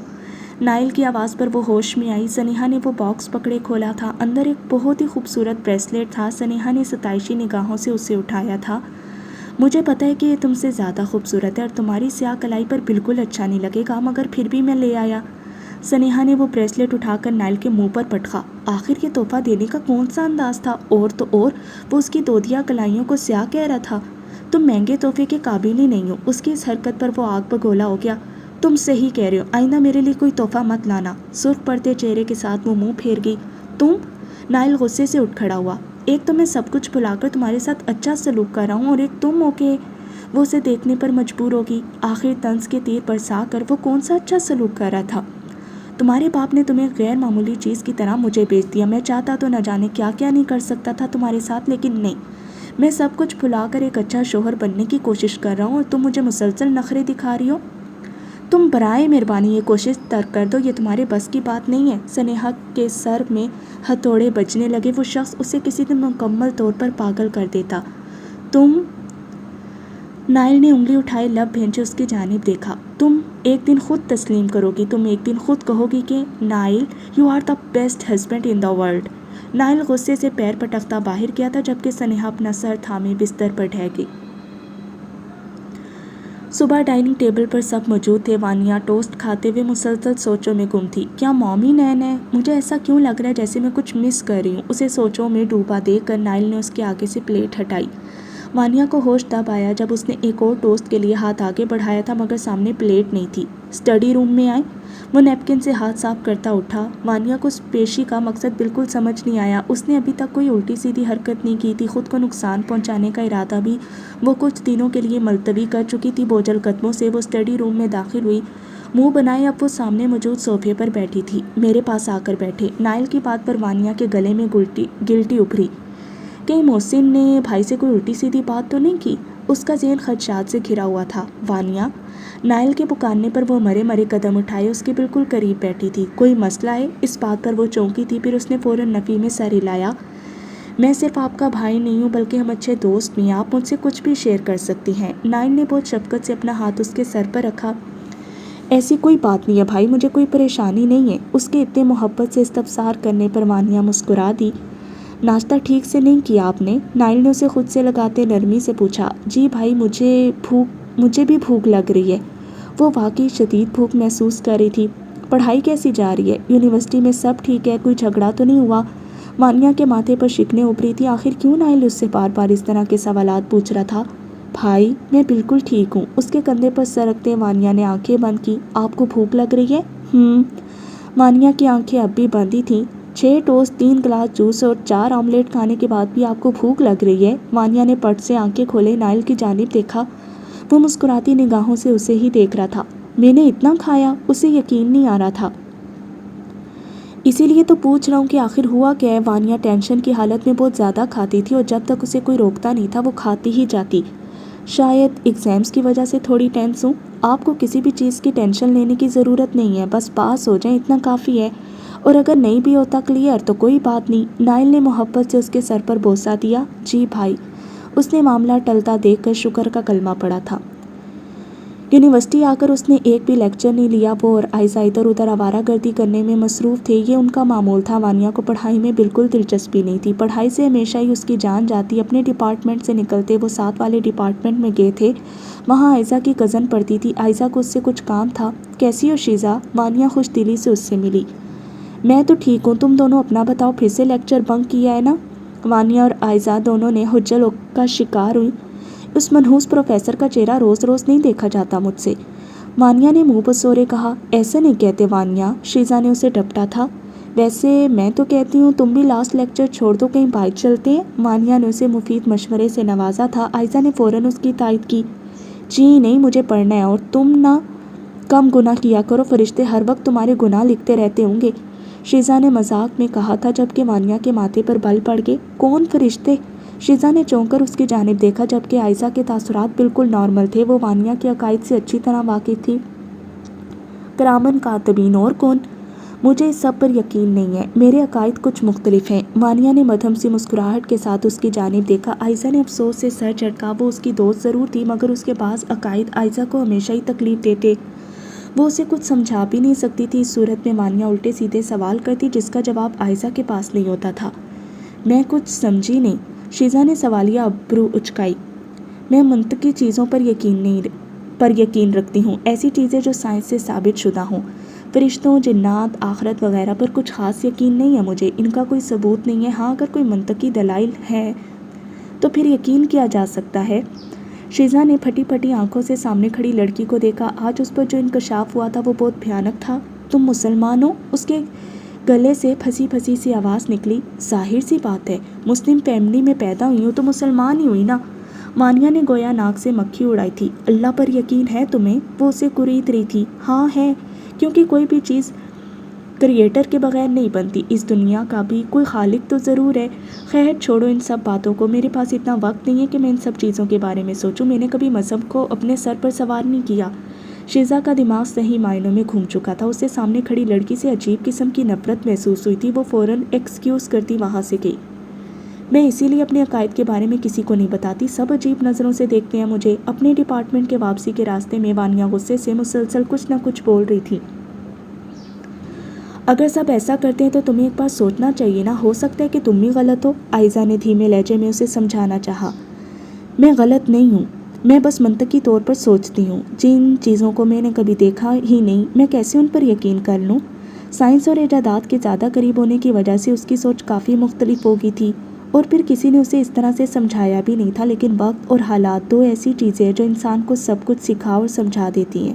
نائل کی آواز پر وہ ہوش میں آئی۔ سنیہا نے وہ باکس پکڑے کھولا تھا۔ اندر ایک بہت ہی خوبصورت بریسلیٹ تھا۔ سنیہا نے ستائشی نگاہوں سے اسے اٹھایا تھا۔ مجھے پتہ ہے کہ یہ تم سے زیادہ خوبصورت ہے اور تمہاری سیاہ کلائی پر بالکل اچھا نہیں لگے گا، مگر پھر بھی میں لے آیا۔ سنیہا نے وہ بریسلیٹ اٹھا کر نائل کے منہ پر پٹخا۔ آخر یہ تحفہ دینے کا کون سا انداز تھا؟ اور تو اور وہ اس کی دودیا کلائیوں کو سیاہ کہہ رہا تھا۔ تم مہنگے تحفے کے قابل ہی نہیں ہو۔ اس کی اس حرکت پر وہ آگ بگولا ہو گیا۔ تم صحیح کہہ رہے ہو، آئندہ میرے لیے کوئی تحفہ مت لانا۔ سرخ پڑتے چہرے کے ساتھ وہ منہ پھیر گئی۔ تم؟ نائل غصے سے اٹھ کھڑا ہوا۔ ایک تو میں سب کچھ بھلا کر تمہارے ساتھ اچھا سلوک کر رہا ہوں، اور ایک تم ہو کہ وہ اسے دیکھنے پر مجبور ہوگی۔ آخر طنز کے تیر برسا کر وہ کون سا اچھا سلوک کر رہا تھا؟ تمہارے باپ نے تمہیں غیر معمولی چیز کی طرح مجھے بیچ دیا۔ میں چاہتا تو نہ جانے کیا کیا نہیں کر سکتا تھا تمہارے ساتھ، لیکن نہیں، میں سب کچھ بھلا کر ایک اچھا شوہر بننے کی کوشش کر رہا ہوں، اور تم مجھے مسلسل نخرے دکھا رہی ہو۔ تم برائے مہربانی یہ کوشش ترک کر دو، یہ تمہارے بس کی بات نہیں ہے۔ سنیہا کے سر میں ہتھوڑے بجنے لگے۔ وہ شخص اسے کسی دن مکمل طور پر پاگل کر دیتا۔ تم؟ نائل نے انگلی اٹھائے لب بھینچے اس کی جانب دیکھا۔ تم ایک دن خود تسلیم کرو گی، تم ایک دن خود کہو گی کہ Neil you are the best husband in the world. Neil غصے سے پیر پٹکتا باہر گیا تھا، جبکہ سنیہا اپنا سر تھامے بستر پر ڈھہ گئی۔ صبح ڈائننگ ٹیبل پر سب موجود تھے۔ وانیا ٹوسٹ کھاتے ہوئے مسلسل سوچوں میں گم تھی۔ کیا مومی نین ہے؟ مجھے ایسا کیوں لگ رہا ہے جیسے میں کچھ مس کر رہی ہوں؟ اسے سوچوں میں ڈوبا دیکھ کر نائل نے اس کے آگے سے پلیٹ ہٹائی۔ وانیا کو ہوش تب آیا جب اس نے ایک اور ٹوسٹ کے لیے ہاتھ آگے بڑھایا تھا، مگر سامنے پلیٹ نہیں تھی۔ اسٹڈی روم میں آئے، وہ نیپکن سے ہاتھ صاف کرتا اٹھا۔ وانیا کو اس پیشی کا مقصد بالکل سمجھ نہیں آیا۔ اس نے ابھی تک کوئی الٹی سیدھی حرکت نہیں کی تھی۔ خود کو نقصان پہنچانے کا ارادہ بھی وہ کچھ دنوں کے لیے ملتوی کر چکی تھی۔ بوجھل قدموں سے وہ اسٹڈی روم میں داخل ہوئی۔ منہ بنائے اب وہ سامنے موجود صوفے پر بیٹھی تھی۔ میرے پاس آ کر بیٹھے۔ نائل کی بات پر وانیا کے گلے میں گلٹی ابھری۔ کہیں محسن نے بھائی سے کوئی الٹی سیدھی بات تو نہیں کی؟ اس کا ذہن خدشات سے گھرا ہوا تھا۔ وانیا؟ نائل کے پکارنے پر وہ مرے مرے قدم اٹھائے اس کے بالکل قریب بیٹھی تھی۔ کوئی مسئلہ ہے؟ اس بات پر وہ چونکی تھی، پھر اس نے فوراً نفی میں سر ہلایا۔ میں صرف آپ کا بھائی نہیں ہوں بلکہ ہم اچھے دوست بھی ہیں، آپ مجھ سے کچھ بھی شیئر کر سکتی ہیں۔ نائل نے بہت شفقت سے اپنا ہاتھ اس کے سر پر رکھا۔ ایسی کوئی بات نہیں ہے بھائی، مجھے کوئی پریشانی نہیں ہے۔ اس کے اتنے محبت سے استفسار کرنے پر مانیہ مسکرا دی۔ ناشتہ ٹھیک سے نہیں کیا آپ نے؟ نائل نے اسے خود سے لگاتے نرمی سے پوچھا۔ جی بھائی، مجھے بھی بھوک لگ رہی ہے۔ وہ واقعی شدید بھوک محسوس کر رہی تھی۔ پڑھائی کیسی جا رہی ہے؟ یونیورسٹی میں سب ٹھیک ہے؟ کوئی جھگڑا تو نہیں ہوا؟ مانیہ کے ماتھے پر شکنیں ابھری تھی۔ آخر کیوں نائل اس سے بار بار اس طرح کے سوالات پوچھ رہا تھا؟ بھائی میں بالکل ٹھیک ہوں۔ اس کے کندھے پر سر رکھتے مانیہ نے آنکھیں بند کی۔ آپ کو بھوک لگ رہی ہے؟ مانیہ کی آنکھیں اب بھی بندی تھیں۔ 6 ٹوسٹ، 3 گلاس جوس اور 4 آملیٹ کھانے کے بعد بھی آپ کو بھوک لگ رہی ہے؟ مانیہ نے پٹ سے آنکھیں کھولے نائل کی جانب دیکھا۔ وہ مسکراتی نگاہوں سے اسے ہی دیکھ رہا تھا۔ میں نے اتنا کھایا؟ اسے یقین نہیں آ رہا تھا۔ اسی لیے تو پوچھ رہا ہوں کہ آخر ہوا کیا ہے؟ وانیہ ٹینشن کی حالت میں بہت زیادہ کھاتی تھی اور جب تک اسے کوئی روکتا نہیں تھا وہ کھاتی ہی جاتی۔ شاید ایگزامز کی وجہ سے تھوڑی ٹینس ہوں۔ آپ کو کسی بھی چیز کی ٹینشن لینے کی ضرورت نہیں ہے، بس پاس ہو جائیں اتنا کافی ہے، اور اگر نہیں بھی ہوتا کلیئر تو کوئی بات نہیں۔ نائل نے محبت سے اس کے سر پر بوسہ دیا۔ جی بھائی۔ اس نے معاملہ ٹلتا دیکھ کر شکر کا کلمہ پڑھا تھا۔ یونیورسٹی آ کر اس نے ایک بھی لیکچر نہیں لیا۔ وہ اور عائزہ ادھر ادھر آوارہ گردی کرنے میں مصروف تھے، یہ ان کا معمول تھا۔ وانیہ کو پڑھائی میں بالکل دلچسپی نہیں تھی۔ پڑھائی سے ہمیشہ ہی اس کی جان جاتی۔ اپنے ڈپارٹمنٹ سے نکلتے وہ ساتھ والے ڈپارٹمنٹ میں گئے تھے، وہاں عائزہ کی کزن پڑھتی تھی۔ عائزہ کو اس سے کچھ کام تھا۔ کیسی ہو شیزا؟ وانیہ خوش دلی سے اس سے ملی۔ میں تو ٹھیک ہوں، تم دونوں اپنا بتاؤ، پھر سے لیکچر بنک کیا ہے نا؟ وانیہ اور عائزہ دونوں نے حجل کا شکار ہوئی۔ اس منحوس پروفیسر کا چہرہ روز روز نہیں دیکھا جاتا مجھ سے۔ وانیہ نے منہ بسورے کہا۔ ایسا نہیں کہتے وانیہ، شیزا نے اسے ڈپٹا تھا۔ ویسے میں تو کہتی ہوں تم بھی لاسٹ لیکچر چھوڑ دو، کہیں باہر چلتے ہیں۔ وانیہ نے اسے مفید مشورے سے نوازا تھا۔ عائزہ نے فوراً اس کی تائید کی۔ جی نہیں، مجھے پڑھنا ہے، اور تم نہ کم گناہ کیا کرو، فرشتے ہر وقت تمہارے گناہ لکھتے رہتے ہوں گے، شیزا نے مذاق میں کہا تھا، جبکہ وانیہ کے ماتھے پر بل پڑ گئے۔ کون فرشتے؟ شیزا نے چونک کر اس کی جانب دیکھا، جبکہ عائزہ کے تاثرات بالکل نارمل تھے۔ وہ وانیہ کے عقائد سے اچھی طرح واقف تھی۔ کرامن کاتبین، اور کون؟ مجھے اس سب پر یقین نہیں ہے، میرے عقائد کچھ مختلف ہیں۔ وانیہ نے مدھم سی مسکراہٹ کے ساتھ اس کی جانب دیکھا۔ عائزہ نے افسوس سے سر جھٹکا۔ وہ اس کی دوست ضرور تھی، مگر اس کے بعض عقائد عائزہ کو ہمیشہ ہی تکلیف دیتے۔ وہ اسے کچھ سمجھا بھی نہیں سکتی تھی۔ اس صورت میں وانیہ الٹے سیدھے سوال کرتی جس کا جواب عائزہ کے پاس نہیں ہوتا تھا۔ میں کچھ سمجھی نہیں، شیزا نے سوالیہ ابرو اچکائی۔ میں منطقی چیزوں پر یقین رکھتی ہوں، ایسی چیزیں جو سائنس سے ثابت شدہ ہوں۔ فرشتوں، جنات، آخرت وغیرہ پر کچھ خاص یقین نہیں ہے مجھے، ان کا کوئی ثبوت نہیں ہے۔ ہاں اگر کوئی منطقی دلائل ہے تو پھر یقین کیا جا سکتا ہے۔ شیزا نے پھٹی پھٹی آنکھوں سے سامنے کھڑی لڑکی کو دیکھا۔ آج اس پر جو انکشاف ہوا تھا وہ بہت بھیانک تھا۔ تم مسلمان ہو؟ اس کے گلے سے پھنسی پھنسی سی آواز نکلی۔ ظاہر سی بات ہے، مسلم فیملی میں پیدا ہوئی ہوں تو مسلمان ہی ہوئی نا۔ وانیہ نے گویا ناک سے مکھی اڑائی تھی۔ اللہ پر یقین ہے تمہیں؟ وہ اسے کرید رہی تھی۔ ہاں ہے، کیونکہ کوئی بھی چیز کریٹر کے بغیر نہیں بنتی، اس دنیا کا بھی کوئی خالق تو ضرور ہے۔ خیر چھوڑو ان سب باتوں کو، میرے پاس اتنا وقت نہیں ہے کہ میں ان سب چیزوں کے بارے میں سوچوں۔ میں نے کبھی مذہب کو اپنے سر پر سوار نہیں کیا۔ شیزا کا دماغ صحیح معنوں میں گھوم چکا تھا۔ اسے سامنے کھڑی لڑکی سے عجیب قسم کی نفرت محسوس ہوئی تھی۔ وہ فوراً ایکسکیوز کرتی وہاں سے گئی۔ میں اسی لیے اپنے عقائد کے بارے میں کسی کو نہیں بتاتی، سب عجیب نظروں سے دیکھتے ہیں مجھے۔ اپنے ڈپارٹمنٹ کے واپسی کے راستے میں وانیہ غصے سے مسلسل کچھ نہ کچھ بول رہی تھی۔ اگر سب ایسا کرتے ہیں تو تمہیں ایک بار سوچنا چاہیے نا، ہو سکتا ہے کہ تم بھی غلط ہو۔ عائزہ نے دھیمے لہجے میں اسے سمجھانا چاہا۔ میں غلط نہیں ہوں، میں بس منطقی طور پر سوچتی ہوں۔ جن چیزوں کو میں نے کبھی دیکھا ہی نہیں، میں کیسے ان پر یقین کر لوں؟ سائنس اور ایجادات کے زیادہ قریب ہونے کی وجہ سے اس کی سوچ کافی مختلف ہو گئی تھی، اور پھر کسی نے اسے اس طرح سے سمجھایا بھی نہیں تھا۔ لیکن وقت اور حالات دو ایسی چیزیں ہیں جو انسان کو سب کچھ سکھا اور سمجھا دیتی ہیں۔